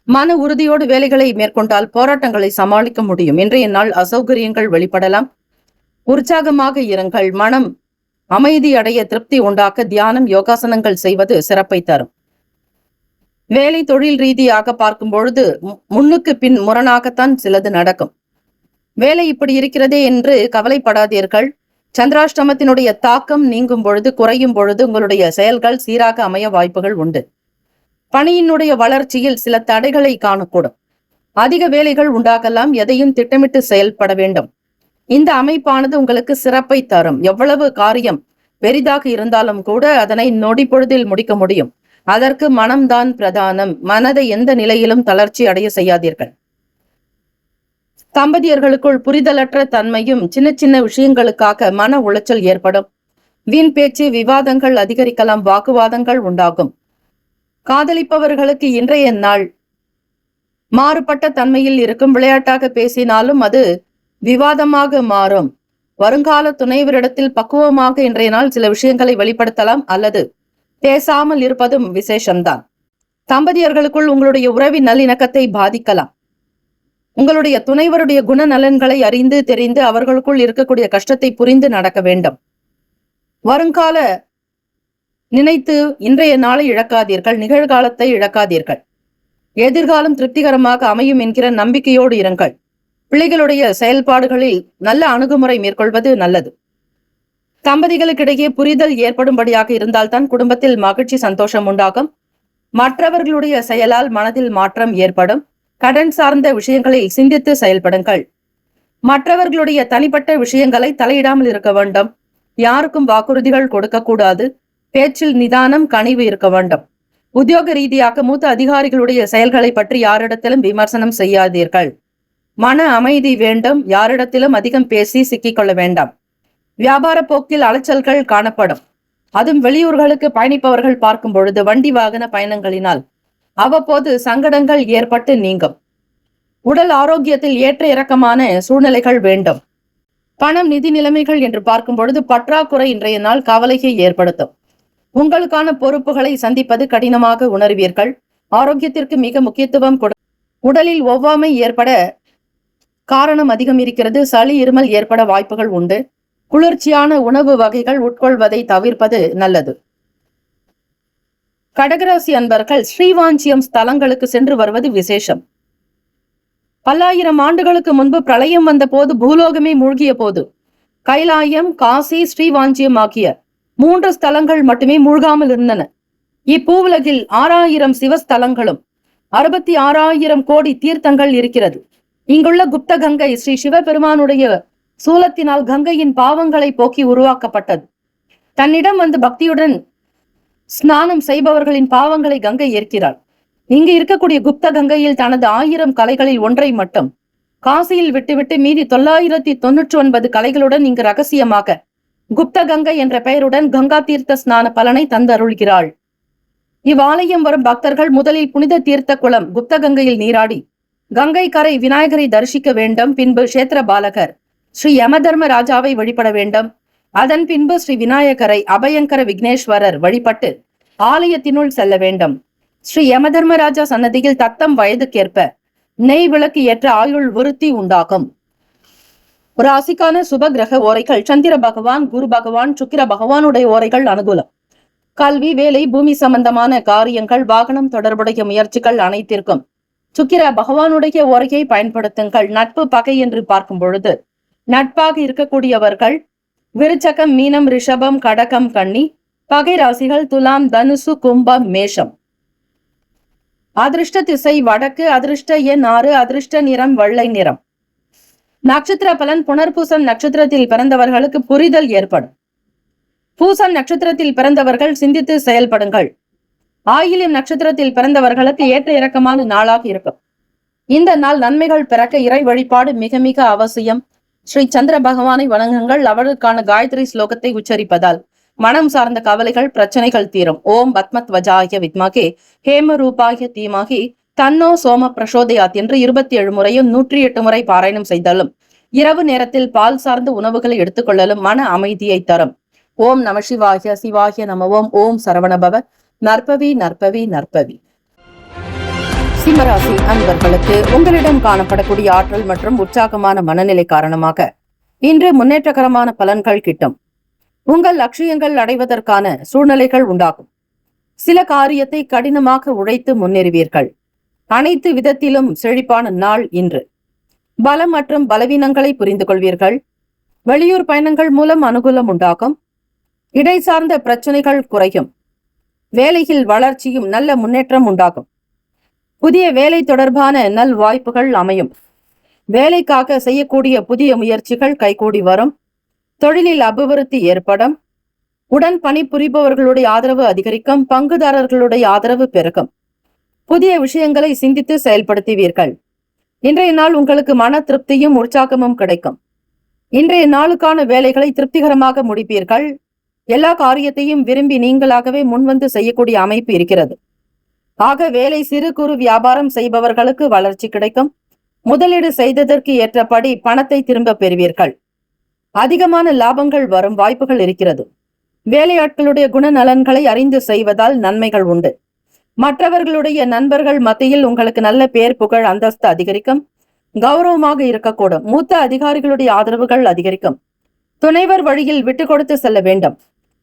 மன உறுதியோடு வேலைகளை மேற்கொண்டால் போராட்டங்களை சமாளிக்க முடியும். இன்றைய நாள் அசௌகரியங்கள் வெளிப்படலாம். உற்சாகமாக இருங்கள். மனம் அமைதி அடைய திருப்தி உண்டாக்க தியானம், யோகாசனங்கள் செய்வது சிறப்பை தரும். வேலை தொழில் ரீதியாக பார்க்கும் பொழுது முன்னுக்கு பின் முரணாகத்தான் சிலது நடக்கும். வேலை இப்படி இருக்கிறதே என்று கவலைப்படாதீர்கள். சந்திராஷ்டமத்தினுடைய தாக்கம் நீங்கும் பொழுது, குறையும் பொழுது உங்களுடைய செயல்கள் சீராக அமைய வாய்ப்புகள் உண்டு. பணியினுடைய வளர்ச்சியில் சில தடைகளை காணக்கூடும். அதிக வேலைகள் உண்டாகலாம். எதையும் திட்டமிட்டு செயல்பட வேண்டும். இந்த அமைப்பானது உங்களுக்கு சிறப்பை தரும். எவ்வளவு காரியம் பெரிதாக இருந்தாலும் கூட அதனை நொடி பொழுதில் முடிக்க முடியும். அதற்கு மனம்தான் பிரதானம். மனதை எந்த நிலையிலும் தளர்ச்சி அடைய செய்யாதீர்கள். தம்பதியர்களுக்குள் புரிதலற்ற தன்மையும், சின்ன சின்ன விஷயங்களுக்காக மன உளைச்சல் ஏற்படும். வீண் பேச்சு, விவாதங்கள் அதிகரிக்கலாம். வாக்குவாதங்கள் உண்டாகும். காதலிப்பவர்களுக்கு இன்றைய நாள் மாறுபட்ட தன்மையில் இருக்கும். விளையாட்டாக பேசினாலும் அது விவாதமாக மாறும். வருங்கால துணைவரிடத்தில் பக்குவமாக இன்றைய நாள் சில விஷயங்களை வெளிப்படுத்தலாம் அல்லது பேசாமல் இருப்பதும் விசேஷம்தான். தம்பதியர்களுக்குள் உங்களுடைய உறவின் நல்லிணக்கத்தை பாதிக்கலாம். உங்களுடைய துணைவருடைய குணநலன்களை அறிந்து தெரிந்து அவர்களுக்குள் இருக்கக்கூடிய கஷ்டத்தை புரிந்து நடக்க வேண்டும். வருங்கால நினைத்து இன்றைய நாளை இழக்காதீர்கள், நிகழ்காலத்தை இழக்காதீர்கள். எதிர்காலம் திருப்திகரமாக அமையும் என்கிற நம்பிக்கையோடு இருங்கள். பிள்ளைகளுடைய செயல்பாடுகளில் நல்ல அணுகுமுறை மேற்கொள்வது நல்லது. தம்பதிகளுக்கிடையே புரிதல் ஏற்படும்படியாக இருந்தால்தான் குடும்பத்தில் மகிழ்ச்சி சந்தோஷம் உண்டாகும். மற்றவர்களுடைய செயலால் மனதில் மாற்றம் ஏற்படும். கடன் சார்ந்த விஷயங்களில் சிந்தித்து செயல்படுங்கள். மற்றவர்களுடைய தனிப்பட்ட விஷயங்களை தலையிடாமல் இருக்க வேண்டும். யாருக்கும் வாக்குறுதிகள் கொடுக்க கூடாது. பேச்சில் நிதானம், கனிவு இருக்க வேண்டும். உத்தியோக ரீதியாக மூத்த அதிகாரிகளுடைய செயல்களை பற்றி யாரிடத்திலும் விமர்சனம் செய்யாதீர்கள். மன அமைதி வேண்டும். யாரிடத்திலும் அதிகம் பேசி சிக்கிக்கொள்ள வேண்டாம். வியாபார போக்கில் அலைச்சல்கள் காணப்படும். அதுவும் வெளியூர்களுக்கு பயணிப்பவர்கள் பார்க்கும் பொழுது வண்டி வாகன பயணங்களினால் அவ்வப்போது சங்கடங்கள் ஏற்பட்டு நீங்கும். உடல் ஆரோக்கியத்தில் ஏற்ற இறக்கமான சூழ்நிலைகள் வேண்டும். பணம், நிதி நிலைமைகள் என்று பார்க்கும் பொழுது பற்றாக்குறை இன்றைய நாள் கவலையை ஏற்படுத்தும். உங்களுக்கான பொறுப்புகளை சந்திப்பது கடினமாக உணர்வீர்கள். ஆரோக்கியத்திற்கு மிக முக்கியத்துவம் கொடு. உடலில் ஒவ்வாமை ஏற்பட காரணம் அதிகம் இருக்கிறது. சளி, இருமல் ஏற்பட வாய்ப்புகள் உண்டு. குளிர்ச்சியான உணவு வகைகள் உட்கொள்வதை தவிர்ப்பது நல்லது. கடகராசி அன்பர்கள் ஸ்ரீவாஞ்சியம் ஸ்தலங்களுக்கு சென்று வருவது விசேஷம். பல்லாயிரம் ஆண்டுகளுக்கு முன்பு பிரளயம் வந்த போது, பூலோகமே மூழ்கிய போது கைலாயம், காசி, ஸ்ரீவாஞ்சியம் ஆகிய 3 ஸ்தலங்கள் மட்டுமே மூழ்காமல் இருந்தன. இப்பூவுலகில் 6000 சிவஸ்தலங்களும் 66,000 கோடி தீர்த்தங்கள் இருக்கிறது. இங்குள்ள குப்த கங்கை ஸ்ரீ சிவபெருமானுடைய சூலத்தினால் கங்கையின் பாவங்களை போக்கி உருவாக்கப்பட்டது. தன்னிடம் வந்து பக்தியுடன் ஸ்நானம் செய்பவர்களின் பாவங்களை கங்கை ஏற்கிறாள். இங்கு இருக்கக்கூடிய குப்த கங்கையில் தனது 1000 கலைகளில் ஒன்றை மட்டும் காசியில் விட்டுவிட்டு மீதி 999 கலைகளுடன் இங்கு ரகசியமாக குப்த கங்கை என்ற பெயருடன் கங்கா தீர்த்த ஸ்நான பலனை தந்தருள்கிறாள். இவ்வாலயம் வரும் பக்தர்கள் முதலில் புனித தீர்த்த குளம் குப்த கங்கையில் நீராடி கங்கை கரை விநாயகரை தரிசிக்க வேண்டும். பின்பு கஷேத்திர பாலகர் ஸ்ரீ யமதர்ம ராஜாவை வழிபட வேண்டும். அதன் பின்பு ஸ்ரீ விநாயகரை அபயங்கர விக்னேஸ்வரர் வழிபட்டு ஆலயத்தினுள் செல்ல வேண்டும். ஸ்ரீ யமதர்மராஜா சன்னதியில் தத்தம் வயதுக்கேற்ப நெய் விளக்கு ஏற்ற ஆயுள் விருத்தி உண்டாகும். ராசிக்கான சுப கிரக ஓரைகள் சந்திர பகவான், குரு பகவான், சுக்கிர பகவானுடைய ஓரைகள் அனுகூலம். கல்வி, வேலை, பூமி சம்பந்தமான காரியங்கள், வாகனம் தொடர்புடைய முயற்சிகள் அனைத்திற்கும் சுக்கிர பகவானுடைய ஓரையை பயன்படுத்துங்கள். நட்பு, பகை என்று பார்க்கும் பொழுது நட்பாக இருக்கக்கூடியவர்கள் விருச்சகம், மீனம், ரிஷபம், கடகம், கன்னி. பகை ராசிகள் துலாம், தனுசு, கும்பம், மேஷம். அதிர்ஷ்ட திசை வடக்கு. அதிர்ஷ்ட எண் 6. அதிர்ஷ்ட நிறம் வெள்ளை நிறம். நட்சத்திர பலன் புனர்பூசம் நட்சத்திரத்தில் பிறந்தவர்களுக்கு புரிதல் ஏற்படும். பூசம் நட்சத்திரத்தில் பிறந்தவர்கள் சிந்தித்து செயல்படுங்கள். ஆயில்யம் நட்சத்திரத்தில் பிறந்தவர்களுக்கு ஏற்ற இறக்கமான நாளாக இருக்கும். இந்த நாள் நன்மைகள் பிறக்க இறை வழிபாடு மிக மிக அவசியம். ஸ்ரீ சந்திர பகவானை வணங்குங்கள். அவளுக்கான காயத்ரி ஸ்லோகத்தை உச்சரிப்பதால் மனம் சார்ந்த கவலைகள், பிரச்சனைகள் தீரும். ஓம் பத்மத்வஜாய வித்மகே ஹேம ரூபாய தீமகி தன்னோ சோம பிரசோதயாத் என்று 27 முறையும் 108 முறை பாராயணம் செய்தாலும் இரவு நேரத்தில் பால் சார்ந்த உணவுகளை எடுத்துக்கொள்ளலும் மன அமைதியை தரும். ஓம் நம சிவாய சிவாய நமவோம். ஓம் சரவணபவ. நற்பவி நற்பவி நற்பவி. சிம்மராசி அன்பர்களுக்கு உங்களிடம் காணப்படக்கூடிய ஆற்றல் மற்றும் உற்சாகமான மனநிலை காரணமாக இன்று முன்னேற்றகரமான பலன்கள் கிட்டும். உங்கள் லட்சியங்கள் அடைவதற்கான சூழ்நிலைகள் உண்டாகும். சில காரியத்தை கடினமாக உழைத்து முன்னேறுவீர்கள். அனைத்து விதத்திலும் செழிப்பான நாள் இன்று. பலம் மற்றும் பலவீனங்களை புரிந்து கொள்வீர்கள். வெளியூர் பயணங்கள் மூலம் அனுகூலம் உண்டாகும். இடை சார்ந்த பிரச்சனைகள் குறையும். வேலையில் வளர்ச்சியும் நல்ல முன்னேற்றம் உண்டாகும். புதிய வேலை தொடர்பான நல் வாய்ப்புகள் அமையும். வேலைக்காக செய்யக்கூடிய புதிய முயற்சிகள் கைகூடி வரும். தொழிலில் அபிவிருத்தி ஏற்படும். உடன் பணிபுரிபவர்களுடைய ஆதரவு அதிகரிக்கும். பங்குதாரர்களுடைய ஆதரவு பெருகும். புதிய விஷயங்களை சிந்தித்து செயல்படுத்துவீர்கள். இன்றைய நாள் உங்களுக்கு மன திருப்தியும் உற்சாகமும் கிடைக்கும். இன்றைய நாளுக்கான வேலைகளை திருப்திகரமாக முடிப்பீர்கள். எல்லா காரியத்தையும் விரும்பி நீங்களாகவே முன்வந்து செய்யக்கூடிய அமைப்பு இருக்கிறது. ஆக வேலை, சிறு குறு வியாபாரம் செய்பவர்களுக்கு வளர்ச்சி கிடைக்கும். முதலீடு செய்ததற்கு ஏற்றபடி பணத்தை திரும்ப பெறுவீர்கள். அதிகமான லாபங்கள் வரும் வாய்ப்புகள் இருக்கிறது. வேலையாட்களுடைய குணநலன்களை அறிந்து செய்வதால் நன்மைகள் உண்டு. மற்றவர்களுடைய நண்பர்கள் மத்தியில் உங்களுக்கு நல்ல பேர் புகழ் அந்தஸ்து அதிகரிக்கும். கௌரவமாக இருக்கக்கூடும். மூத்த அதிகாரிகளுடைய ஆதரவுகள் அதிகரிக்கும். துணைவர் வழியில் விட்டு கொடுத்து செல்ல வேண்டும்.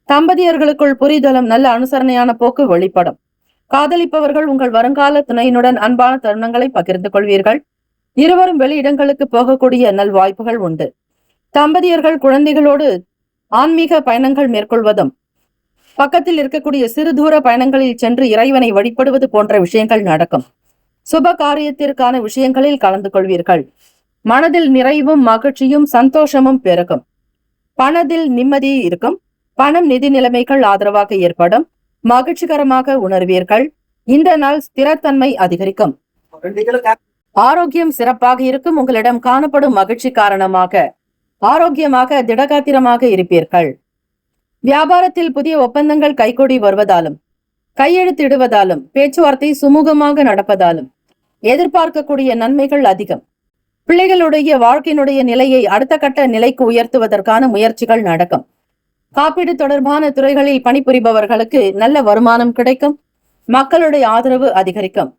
தம்பதியர்களுக்குள் புரிதலும் நல்ல அனுசரணையான போக்கு வெளிப்படும். காதலிப்பவர்கள் உங்கள் வருங்கால துணையினுடன் அன்பான தருணங்களை பகிர்ந்து கொள்வீர்கள். இருவரும் வெளியிடங்களுக்கு போகக்கூடிய நல் வாய்ப்புகள் உண்டு. தம்பதியர்கள் குழந்தைகளோடு ஆன்மீக பயணங்கள் மேற்கொள்வதும் பக்கத்தில் இருக்கக்கூடிய சிறு தூர பயணங்களில் சென்று இறைவனை வழிபடுவது போன்ற விஷயங்கள் நடக்கும். சுப காரியத்திற்கான விஷயங்களில் கலந்து கொள்வீர்கள். மனதில் நிறைவும் மகிழ்ச்சியும் சந்தோஷமும் பெருகும். பணத்தில் நிம்மதி இருக்கும். பணம் நிதி நிலைமைகள் ஆதரவாக ஏற்படும். மகிழ்ச்சிகரமாக உணர்வீர்கள். இந்த நாள் ஸ்திரத்தன்மை அதிகரிக்கும். ஆரோக்கியம் சிறப்பாக இருக்கும். உங்களிடம் காணப்படும் மகிழ்ச்சி காரணமாக ஆரோக்கியமாக திடகாத்திரமாக இருப்பீர்கள். வியாபாரத்தில் புதிய ஒப்பந்தங்கள் கைகூடி வருவதாலும் கையெழுத்திடுவதாலும் பேச்சுவார்த்தை சுமூகமாக நடப்பதாலும் எதிர்பார்க்கக்கூடிய நன்மைகள் அதிகம். பிள்ளைகளுடைய வாழ்க்கையினுடைய நிலையை அடுத்த கட்ட நிலைக்கு உயர்த்துவதற்கான முயற்சிகள் நடக்கும். காப்பீடு தொடர்பான துறைகளில் பணிபுரிபவர்களுக்கு நல்ல வருமானம் கிடைக்கும். மக்களுடைய ஆதரவு அதிகரிக்கும்.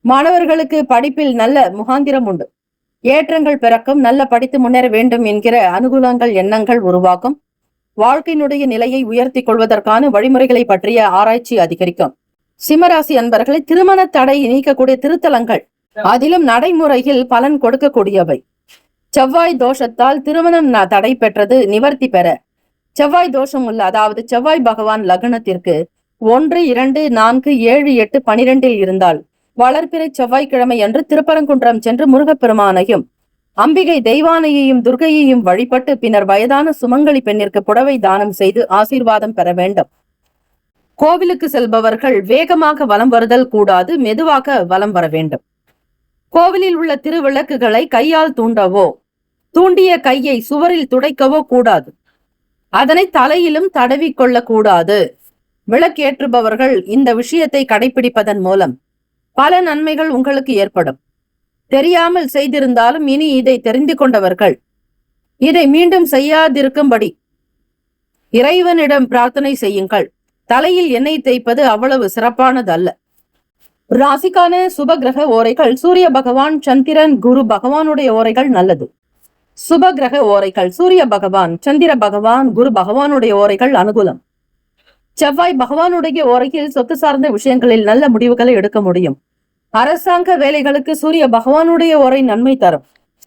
மாணவர்களுக்கு படிப்பில் நல்ல முகாந்திரம் உண்டு. ஏற்றங்கள் பிறக்கும். நல்ல படித்து முன்னேற வேண்டும் என்கிற அனுகூலங்கள் எண்ணங்கள் உருவாக்கும். வாழ்க்கையினுடைய நிலையை உயர்த்தி கொள்வதற்கான வழிமுறைகளை பற்றிய ஆராய்ச்சி அதிகரிக்கும். சிம்மராசி அன்பர்களை திருமண தடை நீக்கக்கூடிய திருத்தலங்கள் அதிலும் நடைமுறையில் பலன் கொடுக்கக்கூடியவை. செவ்வாய் தோஷத்தால் திருமணம் தடை பெற்றது நிவர்த்தி பெற செவ்வாய் தோஷம் உள்ள, அதாவது செவ்வாய் பகவான் லக்னத்திற்கு 1, 2, 4, 7, 8, 12 இருந்தால் வளர்பிறை செவ்வாய்க்கிழமை அன்று திருப்பரங்குன்றம் சென்று முருகப்பெருமானையும் அம்பிகை தெய்வானையையும் துர்கையையும் வழிபட்டு பின்னர் வயதான சுமங்கலி பெண்ணிற்கு புடவை தானம் செய்து ஆசீர்வாதம் பெற வேண்டும். கோவிலுக்கு செல்பவர்கள் வேகமாக வலம் வருதல் கூடாது. மெதுவாக வலம் வர வேண்டும். கோவிலில் உள்ள திருவிளக்குகளை கையால் தூண்டவோ தூண்டிய கையை சுவரில் துடைக்கவோ கூடாது. அதனை தலையிலும் தடவி கொள்ளக்கூடாது. விளக்கேற்றுபவர்கள் இந்த விஷயத்தை கடைபிடிப்பதன் மூலம் பல நன்மைகள் உங்களுக்கு ஏற்படும். தெரியாமல் செய்திருந்தாலும் இனி இதை தெரிந்து கொண்டவர்கள் இதை மீண்டும் செய்யாதிருக்கும்படி இறைவனிடம் பிரார்த்தனை செய்யுங்கள். தலையில் எண்ணெய் தேய்ப்பது அவ்வளவு சிறப்பானது அல்ல. ராசிக்கான சுப கிரக ஓரைகள் சூரிய பகவான், சந்திரன், குரு பகவானுடைய ஓரைகள் நல்லது. சுப கிரக ஓரைகள் சூரிய பகவான், சந்திர பகவான், குரு பகவானுடைய ஓரைகள் அனுகூலம். செவ்வாய் பகவானுடைய ஓரையில் சொத்து சார்ந்த விஷயங்களில் நல்ல முடிவுகளை எடுக்க முடியும். அரசாங்க வேலைகளுக்கு சூரிய பகவானுடைய ஓரை நன்மை தரும்.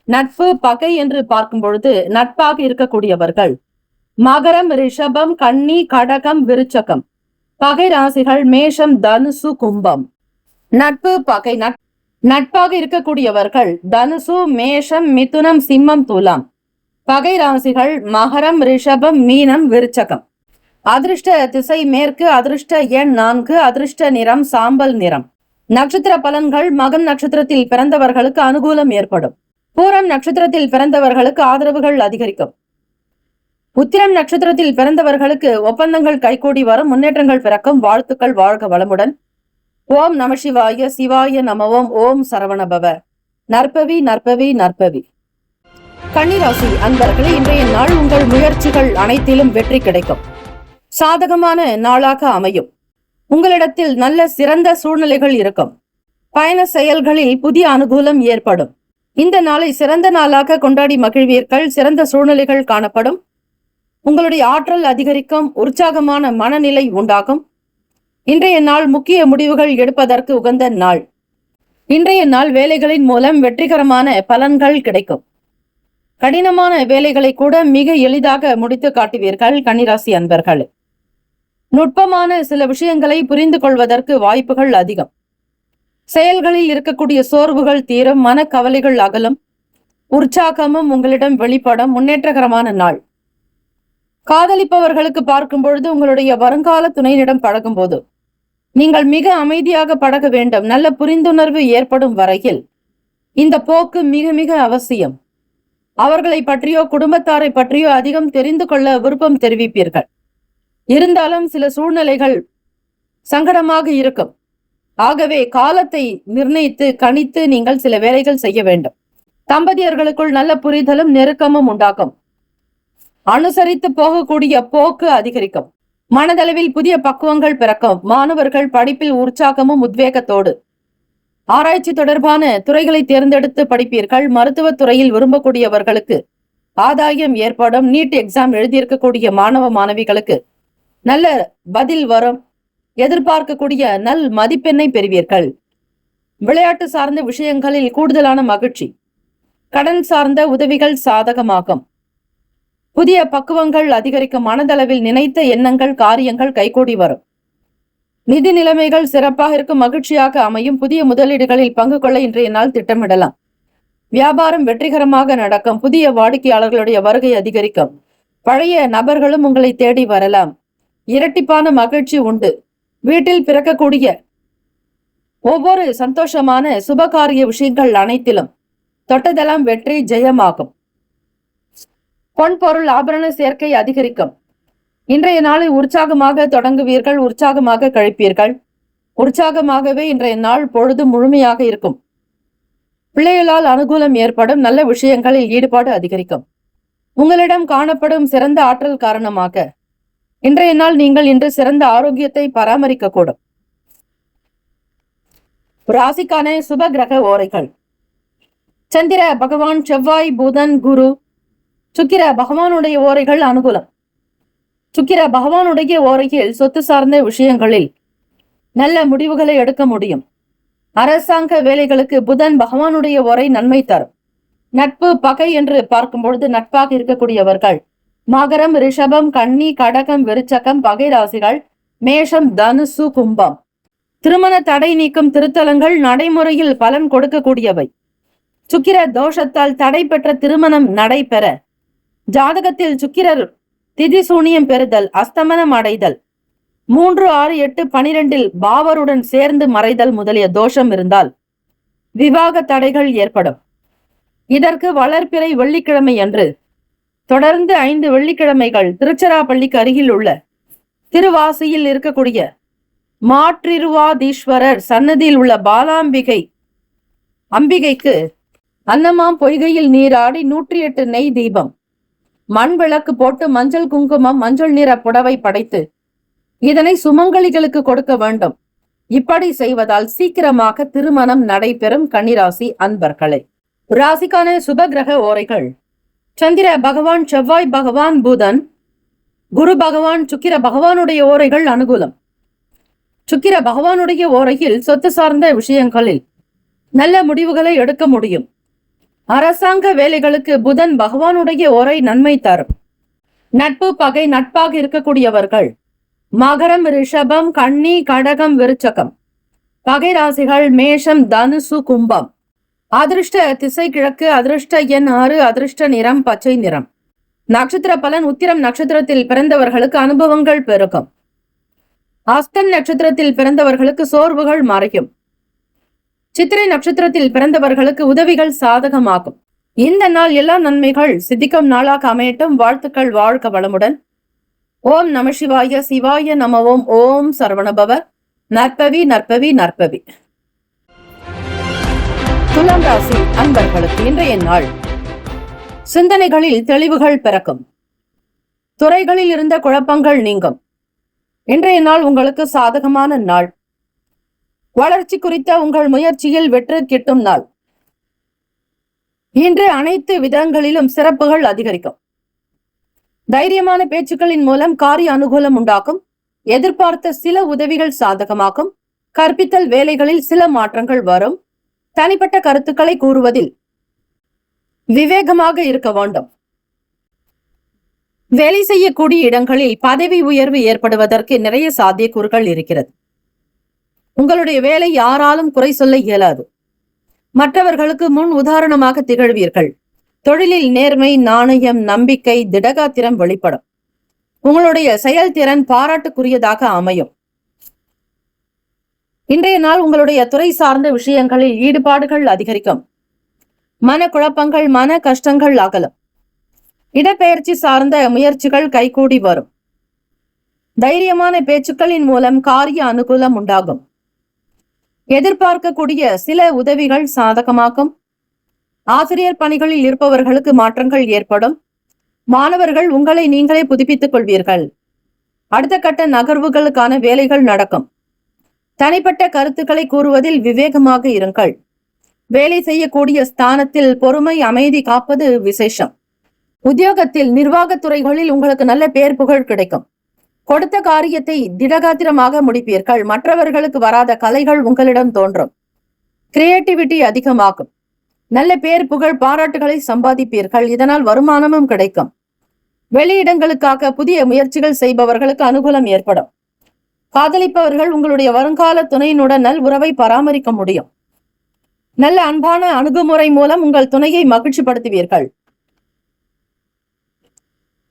நட்பு பகை என்று பார்க்கும் பொழுது நட்பாக இருக்கக்கூடியவர்கள் மகரம், ரிஷபம், கன்னி, கடகம், விருச்சகம். பகை ராசிகள் மேஷம், தனுசு, கும்பம். நட்பு பகை நட்பாக இருக்கக்கூடியவர்கள் தனுசு, மேஷம், மிதுனம், சிம்மம், துலாம். பகை ராசிகள் மகரம், ரிஷபம், மீனம், விருச்சகம். அதிர்ஷ்ட திசை மேற்கு. அதிர்ஷ்ட எண் 4. அதிர்ஷ்ட நிறம் சாம்பல் நிறம். நட்சத்திர பலன்கள் மகம் நட்சத்திரத்தில் பிறந்தவர்களுக்கு அனுகூலம் ஏற்படும். பூரம் நட்சத்திரத்தில் பிறந்தவர்களுக்கு ஆதரவுகள் அதிகரிக்கும். உத்திரம் நட்சத்திரத்தில் பிறந்தவர்களுக்கு ஒப்பந்தங்கள் கைகூடி வரும். முன்னேற்றங்கள் பிறக்கும். வாழ்த்துக்கள். வாழ்க வளமுடன். ஓம் நம சிவாய. சிவாய நமவோம். ஓம் சரவணபவ. நற்பவி நற்பவி நற்பவி. கன்னிராசி அன்பர்களே, இன்றைய நாள் உங்கள் முயற்சிகள் அனைத்திலும் வெற்றி கிடைக்கும். சாதகமான நாளாக அமையும். உங்களிடத்தில் நல்ல சிறந்த சூழ்நிலைகள் இருக்கும். பயண செயல்களில் புதிய அனுகூலம் ஏற்படும். இந்த நாளை சிறந்த நாளாக கொண்டாடி மகிழ்வீர்கள். சிறந்த சூழ்நிலைகள் காணப்படும். உங்களுடைய ஆற்றல் அதிகரிக்கும். உற்சாகமான மனநிலை உண்டாகும். இன்றைய நாள் முக்கிய முடிவுகள் எடுப்பதற்கு உகந்த நாள். இன்றைய நாள் வேலைகளின் மூலம் வெற்றிகரமான பலன்கள் கிடைக்கும். கடினமான வேலைகளை கூட மிக எளிதாக முடித்து காட்டுவீர்கள். கன்னிராசி அன்பர்கள் நுட்பமான சில விஷயங்களை புரிந்து கொள்வதற்கு வாய்ப்புகள் அதிகம். செயல்களில் இருக்கக்கூடிய சோர்வுகள் தீரும். மனக்கவலைகள் அகலும். உற்சாகமும் உங்களிடம் வெளிப்படும். முன்னேற்றகரமான நாள். காதலிப்பவர்களுக்கு பார்க்கும் பொழுது உங்களுடைய வருங்கால துணையினிடம் பழகும் போது நீங்கள் மிக அமைதியாக பழக வேண்டும். நல்ல புரிந்துணர்வு ஏற்படும் வரையில் இந்த போக்கு மிக மிக அவசியம். அவர்களை பற்றியோ குடும்பத்தாரை பற்றியோ அதிகம் தெரிந்து கொள்ள விருப்பம் தெரிவிப்பீர்கள். இருந்தாலும் சில சூழ்நிலைகள் சங்கடமாக இருக்கும். ஆகவே காலத்தை நிர்ணயித்து கணித்து நீங்கள் சில வேலைகள் செய்ய வேண்டும். தம்பதியர்களுக்குள் நல்ல புரிதலும் நெருக்கமும் உண்டாகும். அனுசரித்து போகக்கூடிய போக்கு அதிகரிக்கும். மனதளவில் புதிய பக்குவங்கள் பிறக்கும். மாணவர்கள் படிப்பில் உற்சாகமும் உத்வேகத்தோடு ஆராய்ச்சி தொடர்பான துறைகளை தேர்ந்தெடுத்து படிப்பீர்கள். மருத்துவத் துறையில் விரும்பக்கூடியவர்களுக்கு ஆதாயம் ஏற்படும். நீட் எக்ஸாம் எழுதியிருக்கக்கூடிய மாணவ மாணவிகளுக்கு நல்ல பதில் வரும். எதிர்பார்க்கக்கூடிய நல் மதிப்பெண்ணை பெறுவீர்கள். விளையாட்டு சார்ந்த விஷயங்களில் கூடுதலான மகிழ்ச்சி. கடன் சார்ந்த உதவிகள் சாதகமாகும். புதிய பக்குவங்கள் அதிகரிக்கும். மனதளவில் நினைத்த எண்ணங்கள் காரியங்கள் கைகூடி வரும். நிதி நிலைமைகள் சிறப்பாக இருக்கும். மகிழ்ச்சியாக அமையும். புதிய முதலீடுகளில் பங்கு கொள்ள இன்றைய நாள் திட்டமிடலாம். வியாபாரம் வெற்றிகரமாக நடக்கும். புதிய வாடிக்கையாளர்களுடைய வருகை அதிகரிக்கும். பழைய நபர்களும் உங்களை தேடி வரலாம். இரட்டிப்பான மகிழ்ச்சி உண்டு. வீட்டில் பிறக்கக்கூடிய ஒவ்வொரு சந்தோஷமான சுபகாரிய விஷயங்கள் அனைத்திலும் தொட்டதெல்லாம் வெற்றி ஜெயமாகும். பொன் பொருள் ஆபரண சேர்க்கை அதிகரிக்கும். இன்றைய நாளை உற்சாகமாக தொடங்குவீர்கள். உற்சாகமாக கழிப்பீர்கள். உற்சாகமாகவே இன்றைய நாள் பொழுது முழுமையாக இருக்கும். பிள்ளைகளால் அனுகூலம் ஏற்படும். நல்ல விஷயங்களில் ஈடுபாடு அதிகரிக்கும். உங்களிடம் காணப்படும் சிறந்த ஆற்றல் காரணமாக இன்றைய நாள் நீங்கள் இன்று சிறந்த ஆரோக்கியத்தை பராமரிக்க கூடும். ராசிக்கான சுப கிரக ஓரைகள். சந்திர பகவான், செவ்வாய், புதன், குரு. சுக்கிர பகவானுடைய ஓரைகள் அனுகூலம். சுக்கிர பகவானுடைய ஓரையில் சொத்து சார்ந்த விஷயங்களில் நல்ல முடிவுகளை எடுக்க முடியும். அரசாங்க வேலைகளுக்கு புதன் பகவானுடைய ஓரை நன்மை தரும். நட்பு பகை என்று பார்க்கும் பொழுது நட்பாக இருக்கக்கூடியவர்கள் மகரம், ரிஷபம், கன்னி, கடகம், விருச்சகம். பகை ராசிகள் மேஷம், தனுசு, கும்பம். திருமண தடை நீக்கும் திருத்தலங்கள் நடைமுறையில் பலன் கொடுக்கக்கூடியவை. சுக்கிர தோஷத்தால் தடை பெற்ற திருமணம் நடைபெற, ஜாதகத்தில் சுக்கிரர் திதி சூனியம் பெறுதல், அஸ்தமனம் அடைதல், 3, 6, 8, 12 பாவருடன் சேர்ந்து மறைதல் முதலிய தோஷம் இருந்தால் விவாக தடைகள் ஏற்படும். இதற்கு வளர்பிறை வெள்ளிக்கிழமை அன்று தொடர்ந்து 5 வெள்ளிக்கிழமைகள் திருச்சிராப்பள்ளிக்கு அருகில் உள்ள திருவாசியில் இருக்கக்கூடிய மாற்றிருவாதீஸ்வரர் சன்னதியில் உள்ள பாலாம்பிகை அம்பிகைக்கு அன்னமாம் பொய்கையில் நீராடி 108 நெய் தீபம், மண் விளக்கு போட்டு மஞ்சள் குங்குமம், மஞ்சள் நிற புடவை படைத்து இதனை சுமங்கலிகளுக்கு கொடுக்க வேண்டும். இப்படி செய்வதால் சீக்கிரமாக திருமணம் நடைபெறும். கன்னிராசி அன்பர்களே, ராசிக்கான சுப கிரக ஓரைகள். சந்திர பகவான், செவ்வாய் பகவான், புதன், குரு பகவான், சுக்கிர பகவானுடைய ஓரைகள் அனுகூலம். சுக்கிர பகவானுடைய ஓரையில் சொத்து சார்ந்த விஷயங்களில் நல்ல முடிவுகளை எடுக்க முடியும். அரசாங்க வேலைகளுக்கு புதன் பகவானுடைய ஓரை நன்மை தரும். நட்பு பகை நட்பாக இருக்கக்கூடியவர்கள் மகரம், ரிஷபம், கன்னி, கடகம், விருச்சகம். பகை ராசிகள் மேஷம், தனுசு, கும்பம். அதிர்ஷ்ட திசை கிழக்கு. அதிர்ஷ்ட எண் 6. அதிர்ஷ்ட நிறம் பச்சை நிறம். நட்சத்திர பலன். உத்திரம் நட்சத்திரத்தில் பிறந்தவர்களுக்கு அனுபவங்கள் பெருகும். அஸ்தம் நட்சத்திரத்தில் பிறந்தவர்களுக்கு சோர்வுகள் மறையும். சித்திரை நட்சத்திரத்தில் பிறந்தவர்களுக்கு உதவிகள் சாதகமாகும். இந்த நாள் எல்லா நன்மைகள் சித்திக்கும் நாளாக அமையட்டும். வாழ்த்துக்கள். வாழ்க வளமுடன். ஓம் நம சிவாய. சிவாய நம. ஓம். ஓம் சரவணபவ. நற்பவி நற்பவி நற்பவி. துலாம் ராசி அன்பர்களுக்கு இன்றைய நாள் சிந்தனைகளில் தெளிவுகள் பிறக்கும். துறைகளில் இருந்த குழப்பங்கள் நீங்கும். இன்றைய நாள் உங்களுக்கு சாதகமான நாள். வளர்ச்சி குறித்த உங்கள் முயற்சியில் வெற்றி கிட்டும் நாள். இன்று அனைத்து விதங்களிலும் சிறப்புகள் அதிகரிக்கும். தைரியமான பேச்சுக்களின் மூலம் காரிய அனுகூலம் உண்டாகும். எதிர்பார்த்த சில உதவிகள் சாதகமாகும். கற்பித்தல் வேலைகளில் சில மாற்றங்கள் வரும். தனிப்பட்ட கருத்துக்களை கூறுவதில் விவேகமாக இருக்க வேண்டும். வேலை செய்யக்கூடிய இடங்களில் பதவி உயர்வு ஏற்படுவதற்கு நிறைய சாத்தியக்கூறுகள் இருக்கிறது. உங்களுடைய வேலை யாராலும் குறை சொல்ல இயலாது. மற்றவர்களுக்கு முன் உதாரணமாக திகழ்வீர்கள். தொழிலில் நேர்மை, நாணயம், நம்பிக்கை, திடகாத்திரம் வெளிப்படும். உங்களுடைய செயல்திறன் பாராட்டுக்குரியதாக அமையும். இன்றைய நாள் உங்களுடைய துறை சார்ந்த விஷயங்களில் ஈடுபாடுகள் அதிகரிக்கும். மனக்குழப்பங்கள், மன கஷ்டங்கள் அகலும். இடப்பெயர்ச்சி சார்ந்த முயற்சிகள் கைகூடி வரும். தைரியமான பேச்சுக்களின் மூலம் காரிய அனுகூலம் உண்டாகும். எதிர்பார்க்கக்கூடிய சில உதவிகள் சாதகமாகும். ஆசிரியர் பணிகளில் இருப்பவர்களுக்கு மாற்றங்கள் ஏற்படும். மாணவர்கள் உங்களை நீங்களே புதுப்பித்துக் கொள்வீர்கள். அடுத்த கட்ட நகர்வுகளுக்கான வேலைகள் நடக்கும். தனிப்பட்ட கருத்துக்களை கூறுவதில் விவேகமாக இருங்கள். வேலை செய்யக்கூடிய ஸ்தானத்தில் பொறுமை அமைதி காப்பது விசேஷம். உத்தியோகத்தில் நிர்வாகத்துறைகளில் உங்களுக்கு நல்ல பேர் புகழ் கிடைக்கும். கொடுத்த காரியத்தை திடகாத்திரமாக முடிப்பீர்கள். மற்றவர்களுக்கு வராத கலைகள் உங்களிடம் தோன்றும். கிரியேட்டிவிட்டி அதிகமாகும். நல்ல பேர் புகழ் பாராட்டுகளை சம்பாதிப்பீர்கள். இதனால் வருமானமும் கிடைக்கும். வெளியிடங்களுக்காக புதிய முயற்சிகள் செய்பவர்களுக்கு அனுகூலம் ஏற்படும். காதலிப்பவர்கள் உங்களுடைய வருங்கால துணையினுடன் நல் உறவை பராமரிக்க முடியும். நல்ல அன்பான அணுகுமுறை மூலம் உங்கள் துணையை மகிழ்ச்சிப்படுத்துவீர்கள்.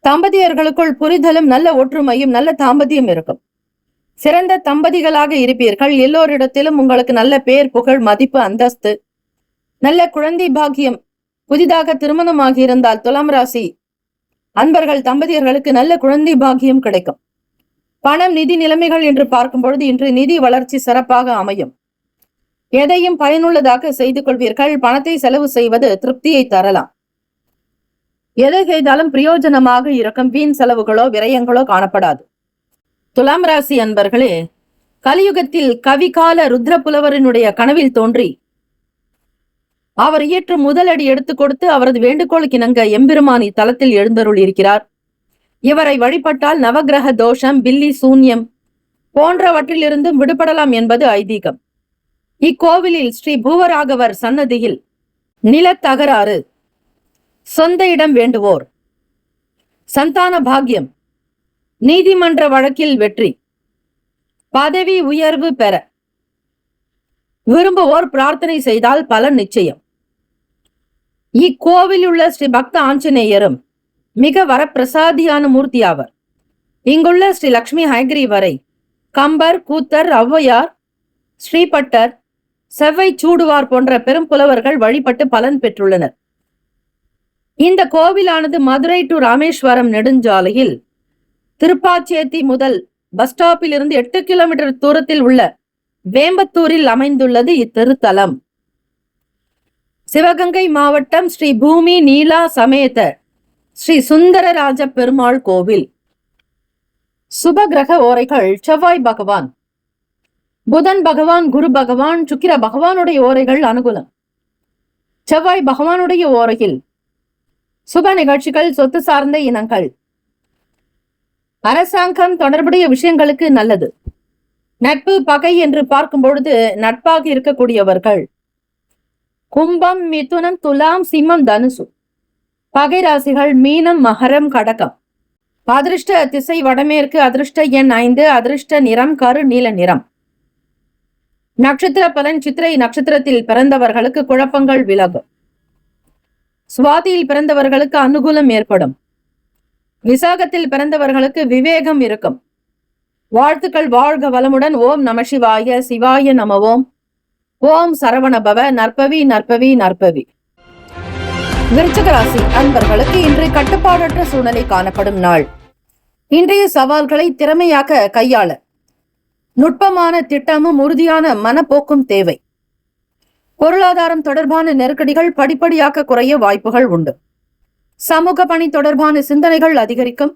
தம்பதியர்களுக்குள் புரிதலும் நல்ல ஒற்றுமையும் நல்ல தாம்பத்தியம் இருக்கும். சிறந்த தம்பதிகளாக இருப்பீர்கள். எல்லோரிடத்திலும் உங்களுக்கு நல்ல பேர் புகழ் மதிப்பு அந்தஸ்து நல்ல குழந்தை பாக்கியம். புதிதாக திருமணமாகி இருந்தால் துலாம் ராசி அன்பர்கள் தம்பதியர்களுக்கு நல்ல குழந்தை பாக்கியம் கிடைக்கும். பணம் நிதி நிலைமைகள் என்று பார்க்கும் பொழுது இன்று நிதி வளர்ச்சி சிறப்பாக அமையும். எதையும் பயனுள்ளதாக செய்து கொள்வீர்கள். பணத்தை செலவு செய்வது திருப்தியை தரலாம். எதை செய்தாலும் பிரயோஜனமாக இருக்கும். வீண் செலவுகளோ விரயங்களோ காணப்படாது. துலாம் ராசி அன்பர்களே, கலியுகத்தில் கவிகால ருத்ர புலவரினுடைய கனவில் தோன்றி அவர் இயற்றும் முதலடி எடுத்துக் கொடுத்து அவரது வேண்டுகோளுக்கிணங்க எம்பெருமானி தலத்தில் எழுந்தருள் இருக்கிறார். இவரை வழிபட்டால் நவகிரக தோஷம் பில்லி சூன்யம் போன்றவற்றிலிருந்தும் விடுபடலாம் என்பது ஐதீகம். இக்கோவிலில் ஸ்ரீ பூவராகவர் சன்னதியில் நிலத்தகராறு, சொந்த இடம் வேண்டுவோர், சந்தான பாக்கியம், நீதிமன்ற வழக்கில் வெற்றி, பதவி உயர்வு பெற விரும்புவோர் பிரார்த்தனை செய்தால் பலன் நிச்சயம். இக்கோவில் உள்ள ஸ்ரீ பக்த ஆஞ்சநேயரும் மிக வரப்பிரசாதியான மூர்த்தி ஆவர். இங்குள்ள ஸ்ரீ லட்சுமி ஹயக்ரீவரை கம்பர், கூத்தர், ஔவையார், ஸ்ரீபட்டர், செவ்வை சூடுவார் போன்ற பெரும் புலவர்கள் வழிபட்டு பலன் பெற்றுள்ளனர். இந்த கோவிலானது மதுரை டு ராமேஸ்வரம் நெடுஞ்சாலையில் திருப்பாச்சேத்தி முதல் பஸ் ஸ்டாப்பில் இருந்து 8 கிலோமீட்டர் தூரத்தில் உள்ள வேம்பத்தூரில் அமைந்துள்ளது இத்திருத்தலம். சிவகங்கை மாவட்டம் ஸ்ரீ பூமி நீலா சமேத ஸ்ரீ சுந்தரராஜ பெருமாள் கோவில். சுப கிரக ஓரைகள் செவ்வாய் பகவான், புதன் பகவான், குரு பகவான், சுக்கிர பகவானுடைய ஓரைகள் அனுகூலம். செவ்வாய் பகவானுடைய ஓரையில் சுப நிகழ்ச்சிகள், சொத்து சார்ந்த இனங்கள், அரசாங்கம் தொடர்புடைய விஷயங்களுக்கு நல்லது. நட்பு பகை என்று பார்க்கும் பொழுது நட்பாக இருக்கக்கூடியவர்கள் கும்பம், மிதுனம், துலாம், சிம்மம், தனுசு. பகை ராசிகள் மீனம், மகரம், கடகம். அதிர்ஷ்ட திசை வடமேற்கு. அதிர்ஷ்ட எண் 5. அதிர்ஷ்ட நிறம் கரு நீல நிறம். நட்சத்திர பலன் சித்திரை நட்சத்திரத்தில் பிறந்தவர்களுக்கு குழப்பங்கள் விலகும். சுவாதியில் பிறந்தவர்களுக்கு அனுகூலம் ஏற்படும். விசாகத்தில் பிறந்தவர்களுக்கு விவேகம் இருக்கும். வாழ்த்துக்கள். வாழ்க வளமுடன். ஓம் நம சிவாய. சிவாய நம ஓம். ஓம் சரவணபவ. நற்பவி நற்பவி நற்பவி. விருச்சிக ராசி அன்பர்களுக்கு இன்று கட்டுப்பாடற்ற சூழ்நிலை காணப்படும் நாள். இன்றைய சவால்களை திறமையாக கையாள நுட்பமான திட்டமும் உறுதியான மனப்போக்கும் தேவை. பொருளாதாரம் தொடர்பான நெருக்கடிகள் படிப்படியாக குறைய வாய்ப்புகள் உண்டு. சமூக பணி தொடர்பான சிந்தனைகள் அதிகரிக்கும்.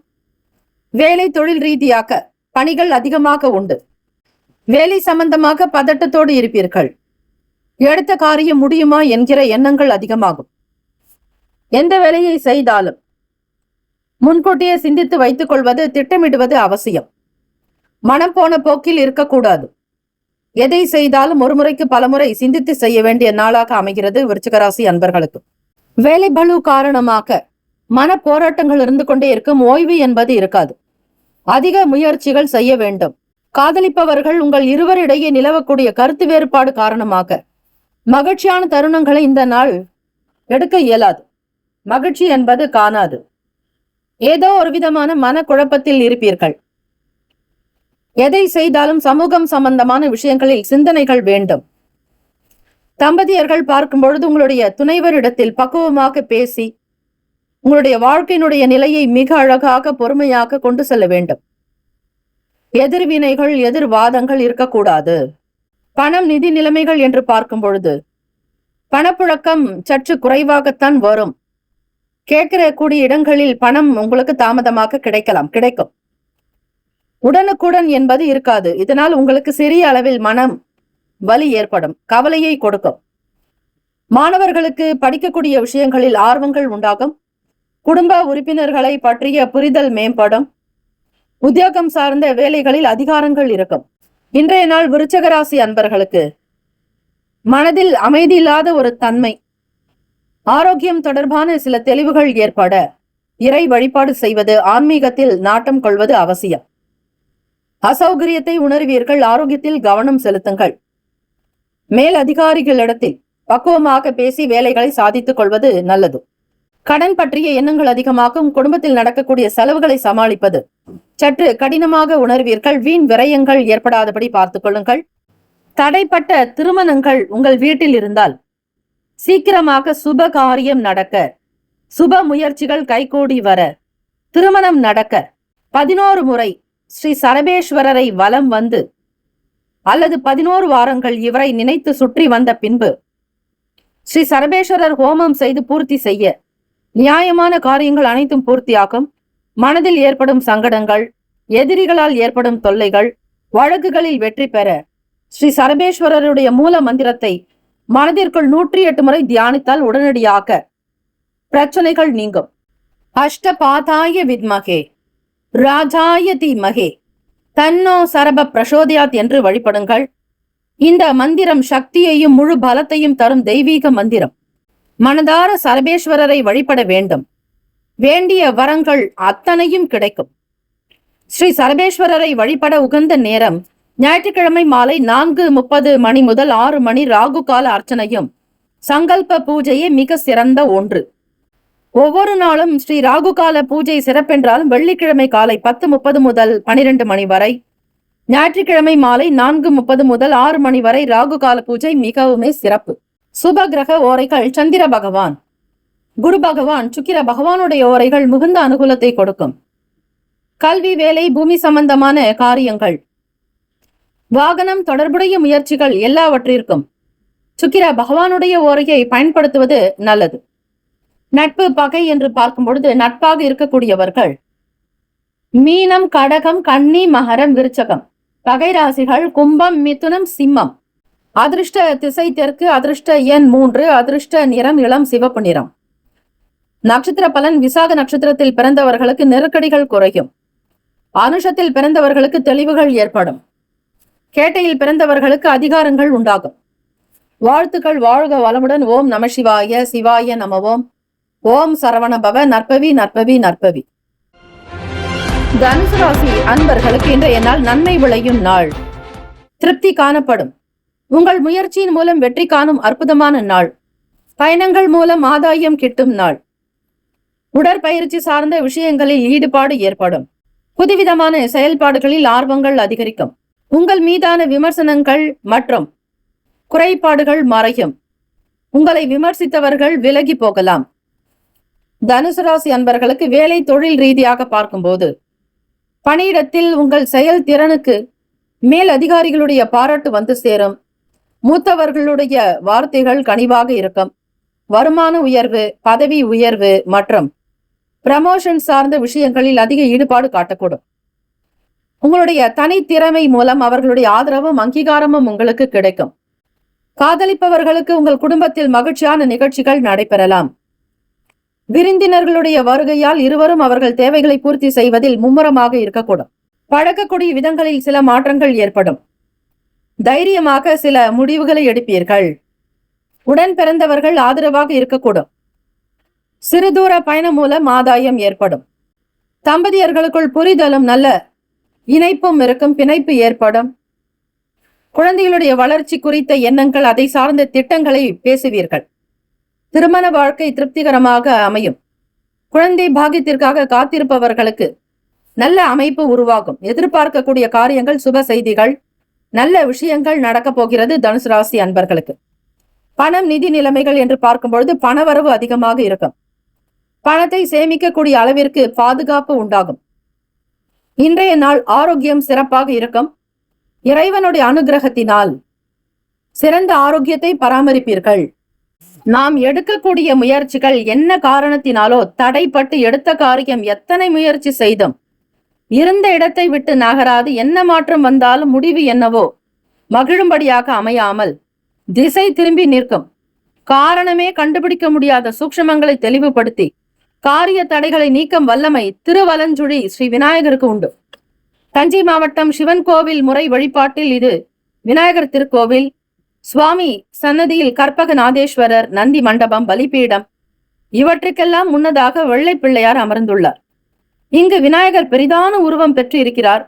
வேலை தொழில் ரீதியாக பணிகள் அதிகமாக உண்டு. வேலை சம்பந்தமாக பதட்டத்தோடு இருப்பீர்கள். எடுத்த காரியம் முடியுமா என்கிற எண்ணங்கள் அதிகமாகும். எந்த வேலையை செய்தாலும் முன்கூட்டியே சிந்தித்து வைத்துக் கொள்வது, திட்டமிடுவது அவசியம். மனம் போன போக்கில் இருக்கக்கூடாது. எதை செய்தாலும் ஒரு முறைக்கு பலமுறை சிந்தித்து செய்ய வேண்டிய நாளாக அமைகிறது விருச்சிகராசி அன்பர்களுக்கு. வேலை பளு காரணமாக மன போராட்டங்கள் இருந்து கொண்டே இருக்கும். ஓய்வு என்பது இருக்காது. அதிக முயற்சிகள் செய்ய வேண்டும். காதலிப்பவர்கள் உங்கள் இருவரிடையே நிலவக்கூடிய கருத்து வேறுபாடு காரணமாக மகிழ்ச்சியான தருணங்களை இந்த நாள் எடுக்க இயலாது. மகிழ்ச்சி என்பது காணாது. ஏதோ ஒரு விதமான மனக்குழப்பத்தில் இருப்பீர்கள். எதை செய்தாலும் சமூகம் சம்பந்தமான விஷயங்களில் சிந்தனைகள் வேண்டும். தம்பதியர்கள் பார்க்கும் பொழுது உங்களுடைய துணைவரிடத்தில் பக்குவமாக பேசி உங்களுடைய வாழ்க்கையினுடைய நிலையை மிக அழகாக பொறுமையாக கொண்டு செல்ல வேண்டும். எதிர்வினைகள் எதிர்வாதங்கள் இருக்கக்கூடாது. பணம் நிதி நிலைமைகள் என்று பார்க்கும் பொழுது பணப்புழக்கம் சற்று குறைவாகத்தான் வரும். கேட்கிற கூடிய இடங்களில் பணம் உங்களுக்கு தாமதமாக கிடைக்கும். உடனுக்குடன் என்பது இருக்காது. இதனால் உங்களுக்கு சிறிய அளவில் மனம் வலி ஏற்படும், கவலையை கொடுக்கும். மாணவர்களுக்கு படிக்கக்கூடிய விஷயங்களில் ஆர்வங்கள் உண்டாகும். குடும்ப உறுப்பினர்களை பற்றிய புரிதல் மேம்படும். உத்தியோகம் சார்ந்த வேலைகளில் அதிகாரங்கள் இருக்கும். இன்றைய நாள் விருச்சிக ராசி அன்பர்களுக்கு மனதில் அமைதி இல்லாத ஒரு தன்மை, ஆரோக்கியம் தொடர்பான சில தெளிவுகள் ஏற்பட இறை வழிபாடு செய்வது, ஆன்மீகத்தில் நாட்டம் கொள்வது அவசியம். அசௌகரியத்தை உணர்வீர்கள். ஆரோக்கியத்தில் கவனம் செலுத்துங்கள். மேல் அதிகாரிகளிடத்தில் பக்குவமாக பேசி வேலைகளை சாதித்துக் கொள்வது நல்லது. கடன் பற்றிய எண்ணங்கள் அதிகமாகும். குடும்பத்தில் நடக்கக்கூடிய செலவுகளை சமாளிப்பது சற்று கடினமாக உணர்வீர்கள். வீண் விரயங்கள் ஏற்படாதபடி பார்த்துக் கொள்ளுங்கள். தடைப்பட்ட திருமணங்கள் உங்கள் வீட்டில் இருந்தால் சீக்கிரமாக சுப காரியம் நடக்க, சுப முயற்சிகள் கைகூடி வர, திருமணம் நடக்க 11 முறை ஸ்ரீ சரபேஸ்வரரை வலம் வந்து அல்லது 11 வாரங்கள் இவரை நினைத்து சுற்றி வந்த பின்பு ஸ்ரீ சரபேஸ்வரர் ஹோமம் செய்து பூர்த்தி செய்ய நியாயமான காரியங்கள் அனைத்தும் பூர்த்தியாகும். மனதில் ஏற்படும் சங்கடங்கள், எதிரிகளால் ஏற்படும் தொல்லைகள், வழக்குகளில் வெற்றி பெற ஸ்ரீ சரபேஸ்வரருடைய மூல மந்திரத்தை மனதிற்குள் 108 முறை தியானித்தால் உடனடியாக பிரச்சனைகள் நீங்கும். அஷ்டபாதாய வித்மகே ராஜாய தீமகே தன்னோ சரப பிரசோதயாத் என்று வழிபடுங்கள். இந்த மந்திரம் சக்தியையும் முழு பலத்தையும் தரும் தெய்வீக மந்திரம். மனதார சரபேஸ்வரரை வழிபட வேண்டும். வேண்டிய வரங்கள் அத்தனையும் கிடைக்கும். ஸ்ரீ சரபேஸ்வரரை வழிபட உகந்த நேரம் ஞாயிற்றுக்கிழமை மாலை 4:30 மணி முதல் 6 மணி. ராகு கால அர்ச்சனையும் சங்கல்ப பூஜையே மிக சிறந்த ஒன்று. ஒவ்வொரு நாளும் ஸ்ரீ ராகு கால பூஜை சிறப்பென்றாலும் வெள்ளிக்கிழமை காலை 10:30 முதல் 12 மணி வரை, ஞாயிற்றுக்கிழமை மாலை 4:30 முதல் 6 மணி வரை ராகு கால பூஜை மிகவுமே சிறப்பு. சுப கிரக ஓரைகள் சந்திர பகவான், குரு பகவான், சுக்கிர பகவானுடைய ஓரைகள் மிகுந்த அனுகூலத்தை கொடுக்கும். கல்வி, வேலை, பூமி சம்பந்தமான காரியங்கள், வாகனம் தொடர்புடைய முயற்சிகள் எல்லாவற்றிற்கும் சுக்கிர பகவானுடைய ஓரையை பயன்படுத்துவது நல்லது. நட்பு, பகை என்று பார்க்கும் பொழுது நட்பாக இருக்கக்கூடியவர்கள் மீனம், கடகம், கன்னி, மகரம், விருச்சகம். பகை ராசிகள் கும்பம், மிதுனம், சிம்மம். அதிர்ஷ்ட திசை தெற்கு, அதிர்ஷ்ட எண் 3, அதிர்ஷ்ட நிறம் இளம் சிவப்பு நிறம். நட்சத்திர பலன்: விசாக நட்சத்திரத்தில் பிறந்தவர்களுக்கு நெருக்கடிகள் குறையும். அனுஷத்தில் பிறந்தவர்களுக்கு தெளிவுகள் ஏற்படும். கேட்டையில் பிறந்தவர்களுக்கு அதிகாரங்கள் உண்டாகும். வாழ்த்துக்கள். வாழ்க வளமுடன். ஓம் நம சிவாய. சிவாய நமவோம். ஓம் சரவண பவ. நற்பவி நற்பவி நற்பவி. தனுசு ராசி அன்பர்களுக்கு இன்றைய நாள் நன்மை விளையும் நாள். திருப்தி காணப்படும். உங்கள் முயற்சியின் மூலம் வெற்றி காணும் அற்புதமான நாள். பயணங்கள் மூலம் ஆதாயம் கிட்டும் நாள். உடற்பயிற்சி சார்ந்த விஷயங்களில் ஈடுபாடு ஏற்படும். புதுவிதமான செயல்பாடுகளில் ஆர்வங்கள் அதிகரிக்கும். உங்கள் மீதான விமர்சனங்கள் மற்றும் குறைபாடுகள் மறையும். உங்களை விமர்சித்தவர்கள் விலகி போகலாம். தனுசு ராசி அன்பர்களுக்கு வேலை, தொழில் ரீதியாக பார்க்கும்போது பணியிடத்தில் உங்கள் செயல் திறனுக்கு மேல் அதிகாரிகளுடைய பாராட்டு வந்து சேரும். மூத்தவர்களுடைய வார்த்தைகள் கனிவாக இருக்கும். வருமான உயர்வு, பதவி உயர்வு மற்றும் ப்ரமோஷன் சார்ந்த விஷயங்களில் அதிக ஈடுபாடு காட்டக்கூடும். உங்களுடைய தனித்திறமை மூலம் அவர்களுடைய ஆதரவும் அங்கீகாரமும் உங்களுக்கு கிடைக்கும். காதலிப்பவர்களுக்கு உங்கள் குடும்பத்தில் மகிழ்ச்சியான நிகழ்ச்சிகள் நடைபெறலாம். விருந்தினர்களுடைய வருகையால் இருவரும் அவர்கள் தேவைகளை பூர்த்தி செய்வதில் மும்முரமாக இருக்கக்கூடும். பழக்கக்கூடிய விதங்களில் சில மாற்றங்கள் ஏற்படும். தைரியமாக சில முடிவுகளை எடுப்பீர்கள். உடன் பிறந்தவர்கள் ஆதரவாக இருக்கக்கூடும். சிறு தூர பயணம் மூலம் ஆதாயம் ஏற்படும். தம்பதியர்களுக்குள் புரிதலும் நல்ல இணைப்பும் இருக்கும். பிணைப்பு ஏற்படும். குழந்தைகளுடைய வளர்ச்சி குறித்த எண்ணங்கள், அதை சார்ந்த திட்டங்களை பேசுவீர்கள். திருமண வாழ்க்கை திருப்திகரமாக அமையும். குழந்தை பாக்கியத்திற்காக காத்திருப்பவர்களுக்கு நல்ல அமைப்பு உருவாகும். எதிர்பார்க்கக்கூடிய காரியங்கள், சுப செய்திகள், நல்ல விஷயங்கள் நடக்க போகிறது. தனுசு ராசி அன்பர்களுக்கு பணம், நிதி நிலைமைகள் என்று பார்க்கும்பொழுது பணவரவு அதிகமாக இருக்கும். பணத்தை சேமிக்கக்கூடிய அளவிற்கு பாதுகாப்பு உண்டாகும். இன்றைய நாள் ஆரோக்கியம் சிறப்பாக இருக்கும். இறைவனுடைய அனுகிரகத்தினால் சிறந்த ஆரோக்கியத்தை பராமரிப்பீர்கள். நாம் எடுக்கக்கூடிய முயற்சிகள் என்ன காரணத்தினாலோ தடைப்பட்டு எடுத்த காரியம் எத்தனை முயற்சி செய்தும் இருந்த இடத்தை விட்டு நகராது என்ன மாற்றம் வந்தாலும் முடிவு என்னவோ மகிழும்படியாக அமையாமல் திசை திரும்பி நிற்கும். காரணமே கண்டுபிடிக்க முடியாத சூக்ஷமங்களை தெளிவுபடுத்தி காரிய தடைகளை நீக்கம் வல்லமை திருவலஞ்சுழி ஸ்ரீ விநாயகருக்கு உண்டு. தஞ்சை மாவட்டம் சிவன் கோவில் முறை வழிபாட்டில் இது விநாயகர் திருக்கோவில். சுவாமி சன்னதியில் கற்பகநாதேஸ்வரர், நந்தி மண்டபம், பலிபீடம் இவற்றுக்கெல்லாம் முன்னதாக வெள்ளை பிள்ளையார் அமர்ந்துள்ளார். இங்கு விநாயகர் பெரிதான உருவம் பெற்று இருக்கிறார்.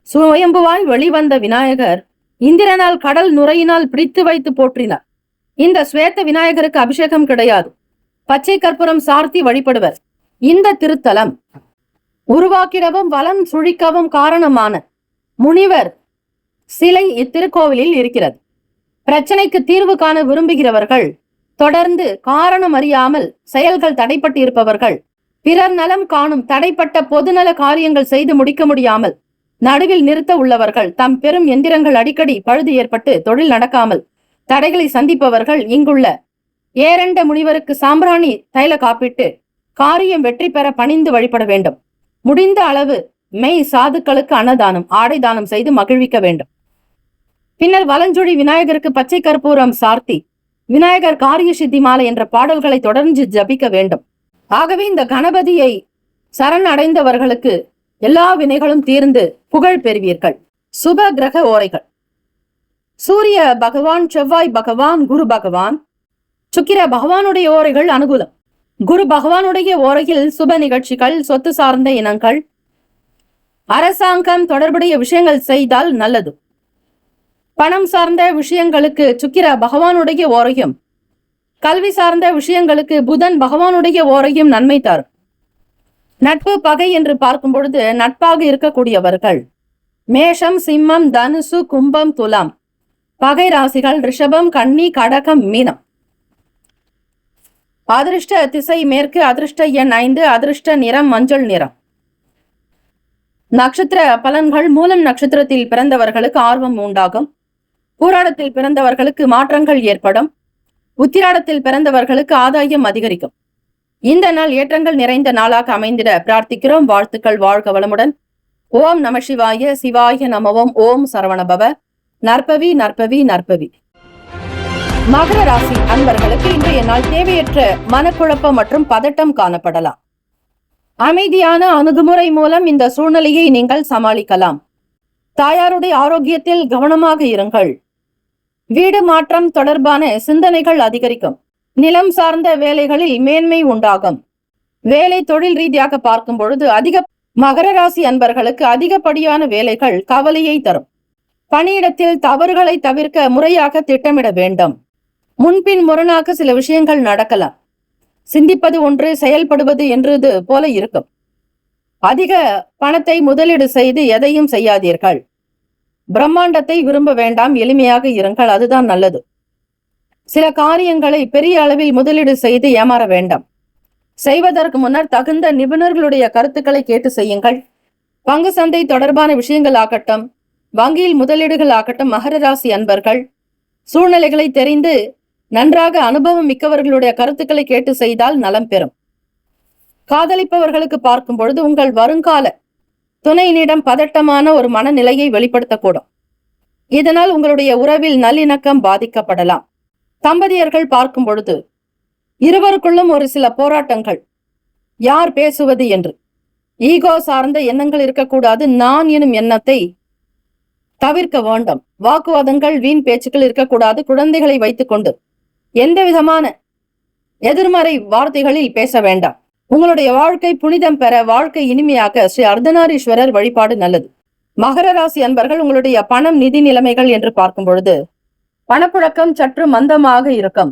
சுயம்புவாய் வெளிவந்த விநாயகர் இந்திரனால் கடல் நுரையினால் பிடித்து வைத்து போற்றினார். இந்த ஸ்வேத விநாயகருக்கு அபிஷேகம் கிடையாது. பச்சை கற்பூரம் சார்த்தி வழிபடுவர். இந்த திருத்தலம் உருவாக்கிடவும் வலம் சுழிக்கவும் காரணமான முனிவர் சிலை இத்திருக்கோவிலில் இருக்கிறது. பிரச்சனைக்கு தீர்வு காண விரும்புகிறவர்கள், தொடர்ந்து காரணம் அறியாமல் செயல்கள் தடைப்பட்டு இருப்பவர்கள், பிறர் நலம் காணும் தடைப்பட்ட பொதுநல காரியங்கள் செய்து முடிக்க முடியாமல் நடுவில் நிறுத்த உள்ளவர்கள், தம் பெரும் எந்திரங்கள் அடிக்கடி பழுது ஏற்பட்டு தொழில் நடக்காமல் தடைகளை சந்திப்பவர்கள் இங்குள்ள ஏரண்ட முனிவருக்கு சாம்பிராணி தைல காப்பிட்டு காரியம் வெற்றி பெற பணிந்து வழிபட வேண்டும். முடிந்த அளவு மெய் சாதுக்களுக்கு அன்னதானம், ஆடை தானம் செய்து மகிழ்விக்க வேண்டும். பின்னர் வலஞ்சுழி விநாயகருக்கு பச்சை கற்பூரம் சார்த்தி விநாயகர் காரிய சித்தி மாலை என்ற பாடல்களை தொடர்ந்து ஜபிக்க வேண்டும். ஆகவே இந்த கணபதியை சரண் அடைந்தவர்களுக்கு எல்லா வினைகளும் தீர்ந்து புகழ் பெறுவீர்கள். சுப கிரக ஓரைகள்: சூரிய பகவான், செவ்வாய் பகவான், குரு பகவான், சுக்கிர பகவானுடைய ஓரைகள் அனுகூலம். குரு பகவானுடைய ஓரையில் சுப நிகழ்ச்சிகள், சொத்து சார்ந்த இனங்கள், அரசாங்கம் தொடர்புடைய விஷயங்கள் செய்தால் நல்லது. பணம் சார்ந்த விஷயங்களுக்கு சுக்கிர பகவானுடைய ஓரையும், கல்வி சார்ந்த விஷயங்களுக்கு புதன் பகவானுடைய ஓரையும் நன்மை தரும். நட்பு பகை என்று பார்க்கும் பொழுது நட்பாக இருக்கக்கூடியவர்கள் மேஷம், சிம்மம், தனுசு, கும்பம், துலாம். பகை ராசிகள் ரிஷபம், கன்னி, கடகம், மீனம். அதிர்ஷ்ட திசை மேற்கு, அதிர்ஷ்ட எண் 5, அதிர்ஷ்ட நிறம் மஞ்சள் நிறம். நட்சத்திர பலன்கள்: மூலம் நட்சத்திரத்தில் பிறந்தவர்களுக்கு ஆர்வம் உண்டாகும். பூராடத்தில் பிறந்தவர்களுக்கு மாற்றங்கள் ஏற்படும். உத்திராடத்தில் பிறந்தவர்களுக்கு ஆதாயம் அதிகரிக்கும். இந்த நாள் ஏற்றங்கள் நிறைந்த நாளாக அமைந்திட பிரார்த்திக்கிறோம். வாழ்த்துக்கள். வாழ்க வளமுடன். ஓம் நம சிவாய. சிவாய நமவோம். ஓம் சரவணபவ. நற்பவி நற்பவி நற்பவி. மகர ராசி அன்பர்களுக்கு இன்றைய நாள் தேவையற்ற மனக்குழப்பம் மற்றும் பதட்டம் காணப்படலாம். அமைதியான அணுகுமுறை மூலம் இந்த சூழ்நிலையை நீங்கள் சமாளிக்கலாம். தாயாருடைய ஆரோக்கியத்தில் கவனமாக இருங்கள். வீடு மாற்றம் தொடர்பான சிந்தனைகள் அதிகரிக்கும். நிலம் சார்ந்த வேலைகளில் மேன்மை உண்டாகும். வேலை தொழில் ரீதியாக பார்க்கும் பொழுது மகர ராசி அன்பர்களுக்கு அதிகப்படியான வேலைகள் கவலையை தரும். பணியிடத்தில் தவறுகளை தவிர்க்க முறையாக திட்டமிட வேண்டும். முன்பின் முரணாக சில விஷயங்கள் நடக்கலாம். சிந்திப்பது ஒன்று, செயல்படுவது என்றது போல இருக்கும். அதிக பணத்தை முதலீடு செய்து எதையும் செய்யாதீர்கள். பிரம்மாண்டத்தை விரும்ப வேண்டாம், எளிமையாக இருங்கள், அதுதான் நல்லது. சில காரியங்களை பெரிய அளவில் முதலீடு செய்து ஏமாற வேண்டாம். செய்வதற்கு முன்னர் தகுந்த நிபுணர்களுடைய கருத்துக்களை கேட்டு செய்யுங்கள். பங்கு சந்தை தொடர்பான விஷயங்கள் ஆகட்டும், வங்கியில் முதலீடுகள் ஆகட்டும், மகர ராசி அன்பர்கள் சூழ்நிலைகளை தெரிந்து நன்றாக அனுபவம் மிக்கவர்களுடைய கருத்துக்களை கேட்டு செய்தால் நலம் பெறும். காதலிப்பவர்களுக்கு பார்க்கும் பொழுது உங்கள் வருங்கால துணையினிடம் பதட்டமான ஒரு மனநிலையை வெளிப்படுத்தக்கூடும். இதனால் உங்களுடைய உறவில் நல்லிணக்கம் பாதிக்கப்படலாம். தம்பதியர்கள் பார்க்கும் பொழுது இருவருக்குள்ளும் ஒரு சில போராட்டங்கள், யார் பேசுவது என்று. ஈகோ சார்ந்த எண்ணங்கள் இருக்கக்கூடாது. நான் எனும் எண்ணத்தை தவிர்க்க வேண்டும். வாக்குவாதங்கள், வீண் பேச்சுக்கள் இருக்கக்கூடாது. குழந்தைகளை வைத்துக்கொண்டு எந்த விதமான எதிர்மறை வார்த்தைகளில் பேச வேண்டாம். உங்களுடைய வாழ்க்கை புனிதம் பெற, வாழ்க்கை இனிமையாக ஸ்ரீ அர்த்தநாரீஸ்வரர் வழிபாடு நல்லது. மகர ராசி அன்பர்கள் உங்களுடைய பணம், நிதி நிலைமைகள் என்று பார்க்கும் பொழுது பணப்புழக்கம் சற்று மந்தமாக இருக்கும்.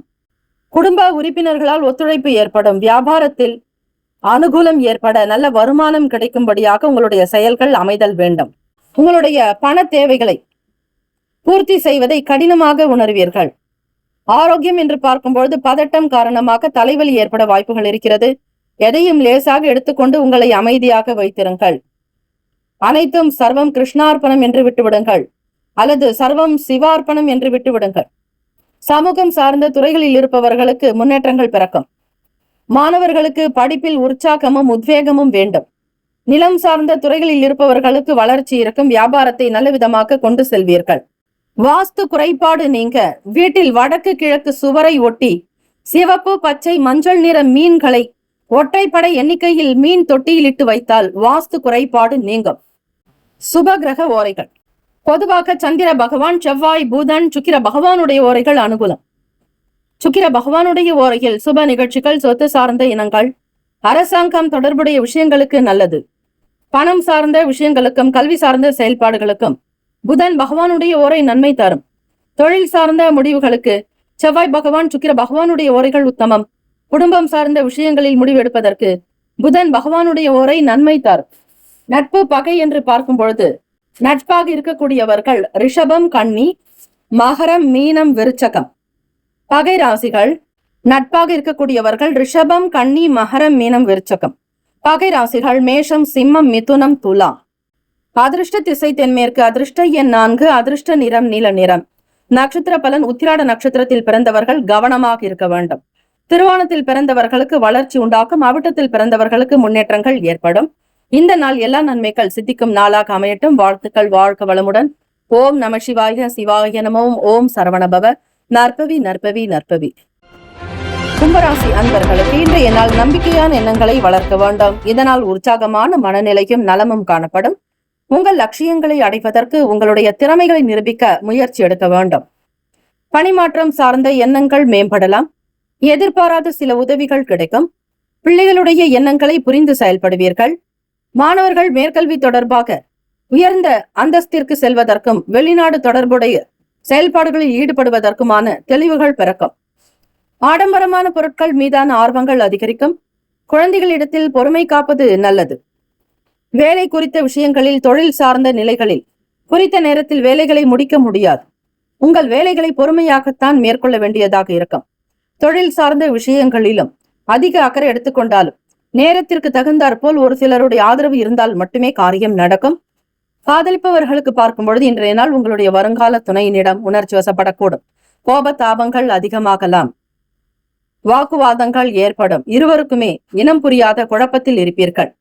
குடும்ப உறுப்பினர்களால் ஒத்துழைப்பு ஏற்படும். வியாபாரத்தில் அனுகூலம் ஏற்பட நல்ல வருமானம் கிடைக்கும்படியாக உங்களுடைய செயல்கள் அமைதல் வேண்டும். உங்களுடைய பண தேவைகளை பூர்த்தி செய்வதை கடினமாக உணர்வீர்கள். ஆரோக்கியம் என்று பார்க்கும்பொழுது பதட்டம் காரணமாக தலைவலி ஏற்பட வாய்ப்புகள் இருக்கிறது. எதையும் லேசாக எடுத்துக்கொண்டு உங்களை அமைதியாக வைத்திருங்கள். அனைத்தும் சர்வம் கிருஷ்ணார்ப்பணம் என்று விட்டுவிடுங்கள், அல்லது சர்வம் சிவார்ப்பணம் என்று விட்டுவிடுங்கள். சமூகம் சார்ந்த துறைகளில் இருப்பவர்களுக்கு முன்னேற்றங்கள் பிறக்கும். மாணவர்களுக்கு படிப்பில் உற்சாகமும் உத்வேகமும் வேண்டும். நிலம் சார்ந்த துறைகளில் இருப்பவர்களுக்கு வளர்ச்சி இருக்கும். வியாபாரத்தை நல்ல விதமாக கொண்டு செல்வீர்கள். வாஸ்து குறைபாடு நீங்க வீட்டில் வடக்கு கிழக்கு சுவரை ஒட்டி சிவப்பு பச்சை மஞ்சள் நிற மீன்களை ஒற்றைப்படை எண்ணிக்கையில் மீன் தொட்டியில் இட்டு வைத்தால் வாஸ்து குறைபாடு நீங்கும். சுப கிரக ஓரைகள். பொதுவாக சந்திர பகவான், செவ்வாய், புதன், சுக்கிர பகவானுடைய ஓரைகள் அனுகூலம். சுக்கிர பகவானுடைய ஓரையில் சுப நிகழ்ச்சிகள், சொத்து சார்ந்த இனங்கள், அரசாங்கம் தொடர்புடைய விஷயங்களுக்கு நல்லது. பணம் சார்ந்த விஷயங்களுக்கும் கல்வி சார்ந்த செயல்பாடுகளுக்கும் புதன் பகவானுடைய ஓரை நன்மை தரும். தொழில் சார்ந்த முடிவுகளுக்கு செவ்வாய் பகவான், சுக்கிர பகவானுடைய ஓரைகள் உத்தமம். குடும்பம் சார்ந்த விஷயங்களில் முடிவெடுப்பதற்கு புதன் பகவானுடைய ஓரை நன்மை தரும். நட்பு பகை என்று பார்க்கும் பொழுது நட்பாக இருக்கக்கூடியவர்கள் ரிஷபம், கன்னி, மகரம், மீனம், விருச்சகம். பகை ராசிகள் நட்பாக இருக்கக்கூடியவர்கள் ரிஷபம், கன்னி, மகரம், மீனம், விருச்சகம். பகை ராசிகள் மேஷம், சிம்மம், மிதுனம், துலாம். அதிர்ஷ்ட திசை தென்மேற்கு. அதிர்ஷ்ட எண் 4. அதிர்ஷ்ட நிறம் நீல நிறம். நட்சத்திர பலன். உத்திராட நட்சத்திரத்தில் பிறந்தவர்கள் கவனமாக இருக்க வேண்டும். திருவோணத்தில் பிறந்தவர்களுக்கு வளர்ச்சி உண்டாக்கும். அவிட்டத்தில் பிறந்தவர்களுக்கு முன்னேற்றங்கள் ஏற்படும். இந்த நாள் எல்லா நன்மைகள் சித்திக்கும் நாளாக அமையட்டும். வாழ்த்துக்கள். வாழ்க வளமுடன். ஓம் நம சிவாய. சிவாய நமோ. ஓம் சரவணபவ. நற்பவி நற்பவி நற்பவி. கும்பராசி அன்பர்களுக்கு இன்றைய நாள் நம்பிக்கையான எண்ணங்களை வளர்க்க வேண்டும். இதனால் உற்சாகமான மனநிலையும் நலமும் காணப்படும். உங்கள் லட்சியங்களை அடைவதற்கு உங்களுடைய திறமைகளை நிரூபிக்க முயற்சி எடுக்க வேண்டும். பணிமாற்றம் சார்ந்த எண்ணங்கள் மேம்படலாம். எதிர்பாராத சில உதவிகள் கிடைக்கும். பிள்ளைகளுடைய எண்ணங்களை புரிந்து செயல்படுவீர்கள். மாணவர்கள் மேற்கல்வி தொடர்பாக உயர்ந்த அந்தஸ்திற்கு செல்வதற்கும் வெளிநாடு தொடர்புடைய செயல்பாடுகளில் ஈடுபடுவதற்குமான தெளிவுகள் பிறக்கும். ஆடம்பரமான பொருட்கள் மீதான ஆர்வங்கள் அதிகரிக்கும். குழந்தைகளிடத்தில் பொறுமை காப்பது நல்லது. வேலை குறித்த விஷயங்களில் தொழில் சார்ந்த நிலைகளில் குறித்த நேரத்தில் வேலைகளை முடிக்க முடியாது. உங்கள் வேலைகளை பொறுமையாகத்தான் மேற்கொள்ள வேண்டியதாக இருக்கும். தொழில் சார்ந்த விஷயங்களிலும் அதிக அக்கறை எடுத்துக்கொண்டாலும் நேரத்திற்கு தகுந்தாற்போல் ஒரு சிலருடைய ஆதரவு இருந்தால் மட்டுமே காரியம் நடக்கும். காதலிப்பவர்களுக்கு பார்க்கும் பொழுது இன்றைய நாள் உங்களுடைய வருங்கால துணையினிடம் உணர்ச்சி வசப்படக்கூடும். கோப தாபங்கள் அதிகமாகலாம். வாக்குவாதங்கள் ஏற்படும். இருவருக்குமே இனம் புரியாத குழப்பத்தில் இருப்பீர்கள்.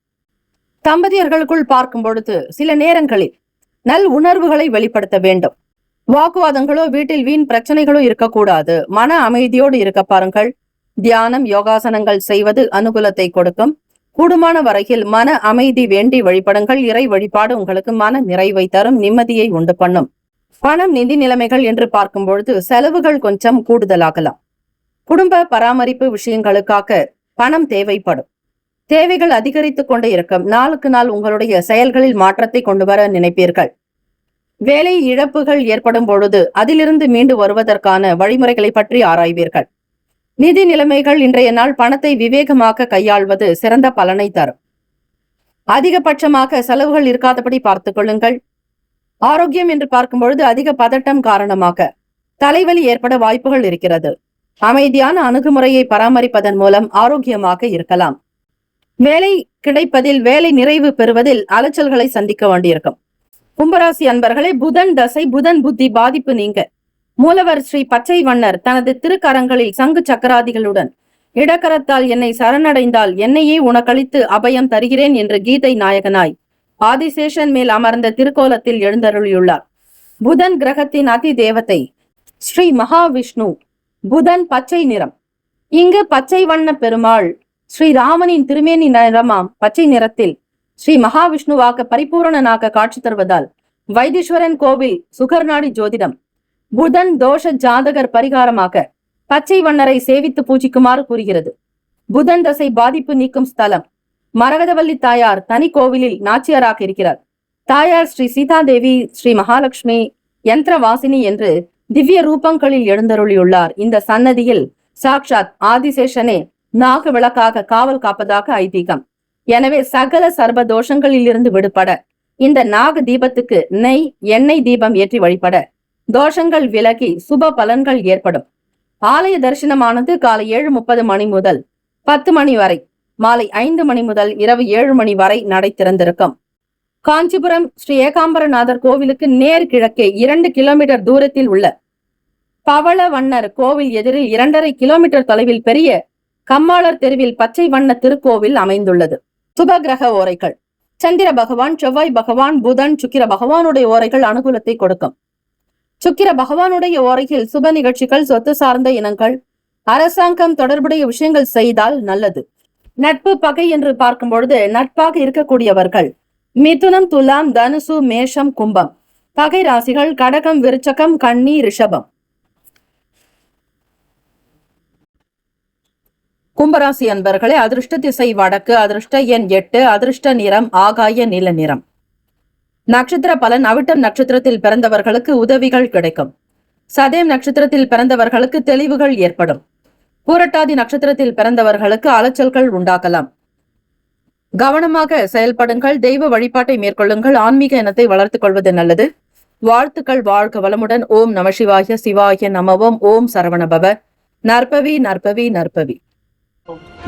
தம்பதியர்களுக்குள் பார்க்கும் பொழுது சில நேரங்களில் நல் உணர்வுகளை வெளிப்படுத்த வேண்டும். வாக்குவாதங்களோ வீட்டில் வீண் பிரச்சனைகளோ இருக்கக்கூடாது. மன அமைதியோடு இருக்க பாருங்கள். தியானம், யோகாசனங்கள் செய்வது அனுகூலத்தை கொடுக்கும். கூடுமான வரையில் மன அமைதி வேண்டி வழிபடுங்கள். இறை வழிபாடு உங்களுக்கு மன நிறைவை தரும், நிம்மதியை உண்டு பண்ணும். பணம், நிதி நிலைமைகள் என்று பார்க்கும் பொழுது செலவுகள் கொஞ்சம் கூடுதலாகலாம். குடும்ப பராமரிப்பு விஷயங்களுக்காக பணம் தேவைப்படும். தேவைகள் அதிகரித்துக் கொண்டே இருக்கும். நாளுக்கு நாள் உங்களுடைய செயல்களில் மாற்றத்தை கொண்டு வர நினைப்பீர்கள். வேலை இழப்புகள் ஏற்படும் பொழுது அதிலிருந்து மீண்டு வருவதற்கான வழிமுறைகளை பற்றி ஆராய்வீர்கள். நிதி நிலைமைகள் இன்றைய நாள் பணத்தை விவேகமாக கையாள்வது சிறந்த பலனை தரும். அதிகபட்சமாக செலவுகள் இருக்காதபடி பார்த்துக் கொள்ளுங்கள். ஆரோக்கியம் என்று பார்க்கும் பொழுது அதிக பதட்டம் காரணமாக தலைவலி ஏற்பட வாய்ப்புகள் இருக்கிறது. அமைதியான அணுகுமுறையை பராமரிப்பதன் மூலம் ஆரோக்கியமாக இருக்கலாம். வேலை கிடைப்பதில், வேலை நிறைவு பெறுவதில் அலைச்சல்களை சந்திக்க வேண்டியிருக்கும். கும்பராசி அன்பர்களே, புதன் தசை, புதன் புத்தி பாதிப்பு நீங்க மூலவர் ஸ்ரீ பச்சை வண்ணர் தனது திருக்கரங்களில் சங்கு சக்கராதிகளுடன் இடக்கரத்தால் என்னை சரணடைந்தால் என்னையே உனக்களித்து அபயம் தருகிறேன் என்று கீதை நாயகனாய் ஆதிசேஷன் மேல் அமர்ந்த திருக்கோலத்தில் எழுந்தருளியுள்ளார். புதன் கிரகத்தின் அதி தேவதை ஸ்ரீ மகாவிஷ்ணு. புதன் பச்சை நிறம். இங்கு பச்சை வண்ண பெருமாள் ஸ்ரீ ராமனின் திருமேனி நிறமாம் பச்சை நிறத்தில் ஸ்ரீ மகாவிஷ்ணுவாக பரிபூரணனாக காட்சி தருவதால் வைத்தீஸ்வரன் கோவில் சுகர்நாடி ஜோதிடம் புதன் தோஷ ஜாதகர் பரிகாரமாக பச்சை வண்ணரை சேவித்து பூஜிக்குமாறு கூறுகிறது. புதன் தசை பாதிப்பு நீக்கும் ஸ்தலம் மரகதவல்லி தாயார் தனி கோவிலில் நாச்சியாராக இருக்கிறார். தாயார் ஸ்ரீ சீதாதேவி, ஸ்ரீ மகாலட்சுமி, யந்திரவாசினி என்று திவ்ய ரூபங்களில் எழுந்தருளியுள்ளார். இந்த சன்னதியில் சாக்ஷாத் ஆதிசேஷனே நாக விளக்காக காவல் காப்பதாக ஐதீகம். எனவே சகல சர்வ தோஷங்களில் இருந்து விடுபட இந்த நாக தீபத்துக்கு நெய், எண்ணெய் தீபம் ஏற்றி வழிபட தோஷங்கள் விலகி சுப பலன்கள் ஏற்படும். ஆலய தரிசனமானது காலை 7:30 மணி முதல் 10 மணி வரை, மாலை 5 மணி முதல் இரவு 7 மணி வரை நடை திறந்திருக்கும். காஞ்சிபுரம் ஸ்ரீ ஏகாம்பரநாதர் கோவிலுக்கு நேர் கிழக்கே 2 கிலோமீட்டர் தூரத்தில் உள்ள பவள வண்ணர் கோவில் எதிரில் 2.5 கிலோமீட்டர் தொலைவில் பெரிய கம்மாளர் தெருவில் பச்சை வண்ண திருக்கோவில் அமைந்துள்ளது. சுப கிரக ஓரைகள். சந்திர பகவான், செவ்வாய் பகவான், புதன், சுக்கிர பகவானுடைய ஓரைகள் அனுகூலத்தை கொடுக்கும். சுக்கிர பகவானுடைய ஓரையில் சுப நிகழ்ச்சிகள், சொத்து சார்ந்த இனங்கள், அரசாங்கம் தொடர்புடைய விஷயங்கள் செய்தால் நல்லது. நட்பு பகை என்று பார்க்கும் பொழுது நட்பாக இருக்கக்கூடியவர்கள் மிதுனம், துலாம், தனுசு, மேஷம், கும்பம். பகை ராசிகள் கடகம், விருச்சகம், கன்னி, ரிஷபம். கும்பராசி அன்பர்களே, அதிர்ஷ்ட திசை வடக்கு, அதிர்ஷ்ட எண் 8, அதிர்ஷ்ட நிறம் ஆகாய நீல நிறம். நட்சத்திர பலன். அவிட்டம் நட்சத்திரத்தில் பிறந்தவர்களுக்கு உதவிகள் கிடைக்கும். சதயம் நட்சத்திரத்தில் பிறந்தவர்களுக்கு தெளிவுகள் ஏற்படும். பூரட்டாதி நட்சத்திரத்தில் பிறந்தவர்களுக்கு அலைச்சல்கள் உண்டாகலாம். கவனமாக செயல்படுங்கள். தெய்வ வழிபாட்டை மேற்கொள்ளுங்கள். ஆன்மீக எண்ணத்தை வளர்த்துக் கொள்வது நல்லது. வாழ்த்துக்கள். வாழ்க வளமுடன். ஓம் நம சிவாய. சிவாய நமவோம். ஓம் சரவணபவ. நற்பவி நற்பவி நற்பவி.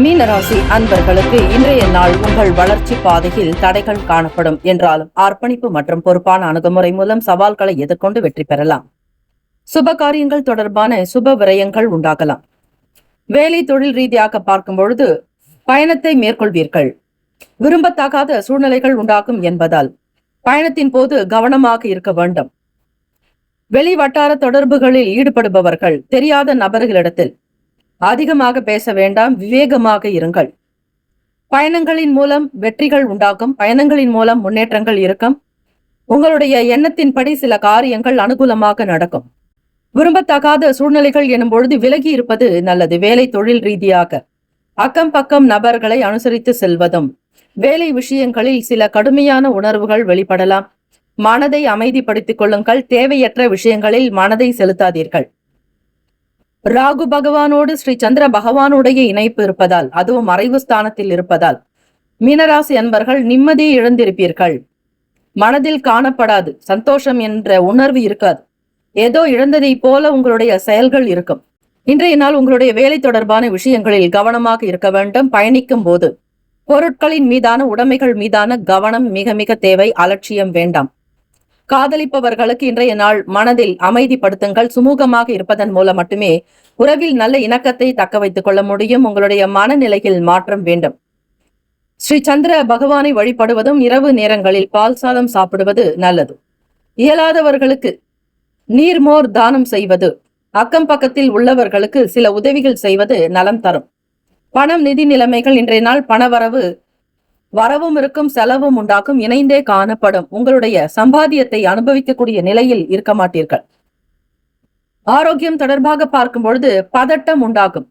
மீனராசி அன்பர்களுக்கு இன்றைய நாள் உங்கள் வளர்ச்சி பாதையில் தடைகள் காணப்படும் என்றாலும் அர்ப்பணிப்பு மற்றும் பொறுப்பான அணுகுமுறை மூலம் சவால்களை எதிர்கொண்டு வெற்றி பெறலாம். சுப காரியங்கள் தொடர்பான சுப விரயங்கள் உண்டாகலாம். வேலை தொழில் ரீதியாக பார்க்கும் பொழுது பயணத்தை மேற்கொள்வீர்கள். விரும்பத்தகாத சூழ்நிலைகள் உண்டாகும் என்பதால் பயணத்தின் போது கவனமாக இருக்க வேண்டும். வெளி வட்டார தொடர்புகளில் ஈடுபடுபவர்கள் தெரியாத நபர்களிடத்தில் அதிகமாக பேச வேண்டாம். விவேகமாக இருங்கள். பயணங்களின் மூலம் வெற்றிகள் உண்டாகும். பயணங்களின் மூலம் முன்னேற்றங்கள் இருக்கும். உங்களுடைய எண்ணத்தின்படி சில காரியங்கள் அனுகூலமாக நடக்கும். விரும்பத்தகாத சூழ்நிலைகள் எனும் பொழுது விலகி இருப்பது நல்லது. வேலை தொழில் ரீதியாக அக்கம் பக்கம் நபர்களை அனுசரித்து செல்வதும், வேலை விஷயங்களில் சில கடுமையான உணர்வுகள் வெளிப்படலாம். மனதை அமைதிப்படுத்திக் கொள்ளுங்கள். தேவையற்ற விஷயங்களில் மனதை செலுத்தாதீர்கள். ராகு பகவானோடு ஸ்ரீ சந்திர பகவானுடைய இணைப்பு இருப்பதால், அதுவும் மறைவு ஸ்தானத்தில் இருப்பதால் மீனராசி அன்பர்கள் நிம்மதியை இழந்திருப்பீர்கள். மனதில் காணப்படாது. சந்தோஷம் என்ற உணர்வு இருக்காது. ஏதோ இழந்ததை போல உங்களுடைய செயல்கள் இருக்கும். இன்றைய நாள் உங்களுடைய வேலை தொடர்பான விஷயங்களில் கவனமாக இருக்க வேண்டும். பயணிக்கும் போது பொருட்களின் மீதான, உடைமைகள் மீதான கவனம் மிக மிக தேவை. அலட்சியம் வேண்டாம். காதலிப்பவர்களுக்கு இன்றைய நாள் மனதில் அமைதிப்படுத்துங்கள். சுமூகமாக இருப்பதன் மூலம் மட்டுமே உறவில் நல்ல இணக்கத்தை தக்க வைத்துக் கொள்ள முடியும். உங்களுடைய மனநிலையில் மாற்றம் வேண்டும். ஸ்ரீ சந்திர பகவானை வழிபடுவதும், இரவு நேரங்களில் பால் சாதம் சாப்பிடுவது நல்லது. இயலாதவர்களுக்கு நீர்மோர் தானம் செய்வது, அக்கம் பக்கத்தில் உள்ளவர்களுக்கு சில உதவிகள் செய்வது நலம் தரும். பணம், நிதி நிலைமைகள் இன்றைய நாள் பணவரவு வரவும் இருக்கும், செலவும் உண்டாகும். இணைந்தே காணப்படும். உங்களுடைய சம்பாத்தியத்தை அனுபவிக்கக்கூடிய நிலையில் இருக்க மாட்டீர்கள். ஆரோக்கியம் தொடர்பாக பார்க்கும் பொழுது பதட்டம் உண்டாகும்.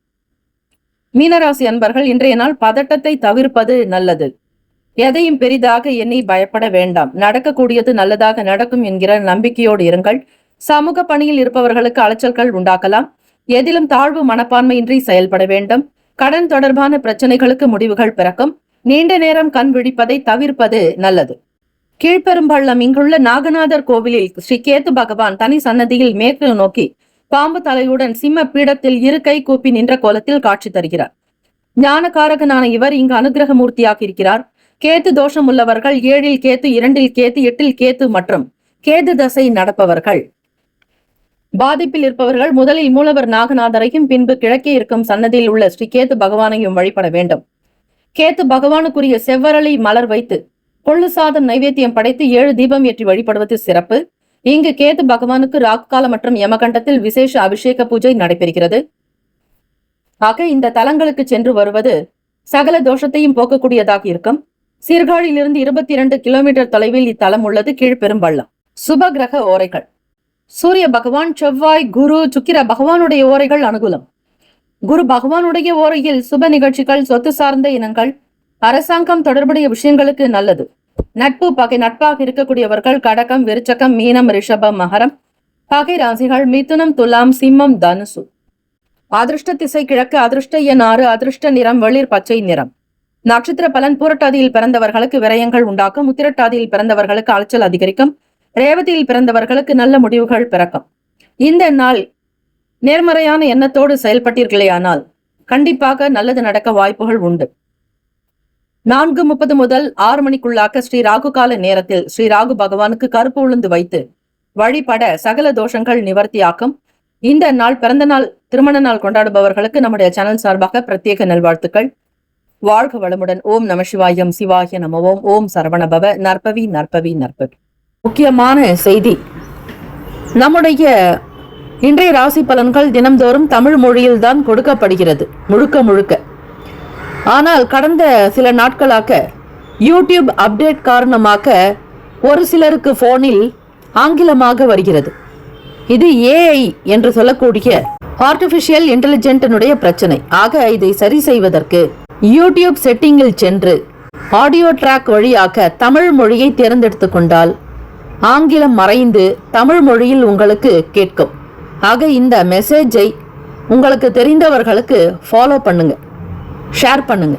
மீனராசி அன்பர்கள் இன்றைய நாள் பதட்டத்தை தவிர்ப்பது நல்லது. எதையும் பெரிதாக எண்ணி பயப்பட வேண்டாம். நடக்கக்கூடியது நல்லதாக நடக்கும் என்கிற நம்பிக்கையோடு இருங்கள். சமூக பணியில் இருப்பவர்களுக்கு அலைச்சல்கள் உண்டாக்கலாம். எதிலும் தாழ்வு மனப்பான்மையின்றி செயல்பட வேண்டும். கடன் தொடர்பான பிரச்சனைகளுக்கு முடிவுகள் பிறக்கும். நீண்ட நேரம் கண் விழிப்பதை தவிர்ப்பது நல்லது. கீழ்பெரும்பள்ளம் இங்குள்ள நாகநாதர் கோவிலில் ஸ்ரீ கேத்து பகவான் தனி சன்னதியில் மேற்கு நோக்கி பாம்பு தலையுடன் சிம்ம பீடத்தில் இரு கை கூப்பி நின்ற கோலத்தில் காட்சி தருகிறார். ஞானகாரகனான இவர் இங்கு அனுகிரக மூர்த்தியாக இருக்கிறார். கேத்து தோஷம் உள்ளவர்கள், 7இல் கேத்து, 2இல் கேத்து, 8இல் கேத்து மற்றும் கேது தசை நடப்பவர்கள், பாதிப்பில் இருப்பவர்கள் முதலில் மூலவர் நாகநாதரையும் பின்பு கிழக்கே இருக்கும் சன்னதியில் உள்ள ஸ்ரீ கேத்து பகவானையும் வழிபட வேண்டும். கேத்து பகவானுக்குரிய செவ்வரளி மலர் வைத்து கொள்ளு சாதம் நைவேத்தியம் படைத்து 7 தீபம் ஏற்றி வழிபடுவது சிறப்பு. இங்கு கேத்து பகவானுக்கு ராகுகால மற்றும் யமகண்டத்தில் விசேஷ அபிஷேக பூஜை நடைபெறுகிறது. ஆக இந்த தலங்களுக்கு சென்று வருவது சகல தோஷத்தையும் போக்கக்கூடியதாக இருக்கும். சீர்காழியிலிருந்து 22 கிலோமீட்டர் தொலைவில் இத்தலம் உள்ளது. கீழ்பெரும்பள்ளம். சுப கிரக ஓரைகள். சூரிய பகவான், செவ்வாய், குரு, சுக்கிர பகவானுடைய ஓரைகள் அனுகூலம். குரு பகவானுடைய ஓரையில் சுப நிகழ்ச்சிகள், சொத்து சார்ந்த இனங்கள், அரசாங்கம் தொடர்புடைய விஷயங்களுக்கு நல்லது. நட்பு பகை. நட்பாக இருக்கக்கூடியவர்கள் கடகம், விருச்சகம், மீனம், ரிஷபம், மகரம். பகை ராசிகள் மிதுனம், துலாம், சிம்மம், தனுசு. அதிர்ஷ்ட திசை கிழக்கு, அதிர்ஷ்ட எண் 6, அதிர்ஷ்ட நிறம் வெளிர் பச்சை நிறம். நட்சத்திர பலன். பூரட்டாதியில் பிறந்தவர்களுக்கு விரயங்கள் உண்டாக்கும். உத்திரட்டாதியில் பிறந்தவர்களுக்கு அலைச்சல் அதிகரிக்கும். ரேவதியில் பிறந்தவர்களுக்கு நல்ல முடிவுகள் பிறக்கும். இந்த நாள் நேர்மறையான எண்ணத்தோடு செயல்பட்டீர்களேயானால் கண்டிப்பாக நல்லது நடக்க வாய்ப்புகள் உண்டு. 4:30 முதல் 6 மணிக்குள்ளாக ஸ்ரீ ராகு கால நேரத்தில் ஸ்ரீ ராகு பகவானுக்கு கருப்பு உளுந்து வைத்து வழிபட சகல தோஷங்கள் நிவர்த்தியாக்கும். இந்த நாள் பிறந்த நாள், திருமண நாள் கொண்டாடுபவர்களுக்கு நம்முடைய சேனல் சார்பாக பிரத்யேக நல்வாழ்த்துக்கள். வாழ்க வளமுடன். ஓம் நம சிவாயம். சிவாய நம ஓம். ஓம் சரவணபவ. நற்பவி நற்பவி நற்பவி. முக்கியமான செய்தி, நம்முடைய இன்றைய ராசி பலன்கள் தினம்தோறும் தமிழ் மொழியில் தான் கொடுக்கப்படுகிறது முழுக்க முழுக்க. ஆனால் கடந்த சில நாட்களாக யூடியூப் அப்டேட் காரணமாக ஒரு சிலருக்கு போனில் ஆங்கிலமாக வருகிறது. இது ஏஐ என்று சொல்லக்கூடிய ஆர்டிபிஷியல் இன்டெலிஜென்டினுடைய பிரச்சனை. ஆக இதை சரி செய்வதற்கு யூடியூப் செட்டிங்கில் சென்று ஆடியோ ட்ராக் வழியாக தமிழ் மொழியை தேர்ந்தெடுத்துக் கொண்டால் ஆங்கிலம் மறைந்து தமிழ் மொழியில் உங்களுக்கு கேட்கும். ஆக இந்த மெசேஜை உங்களுக்கு தெரிந்தவர்களுக்கு ஃபாலோ பண்ணுங்க, ஷேர் பண்ணுங்க.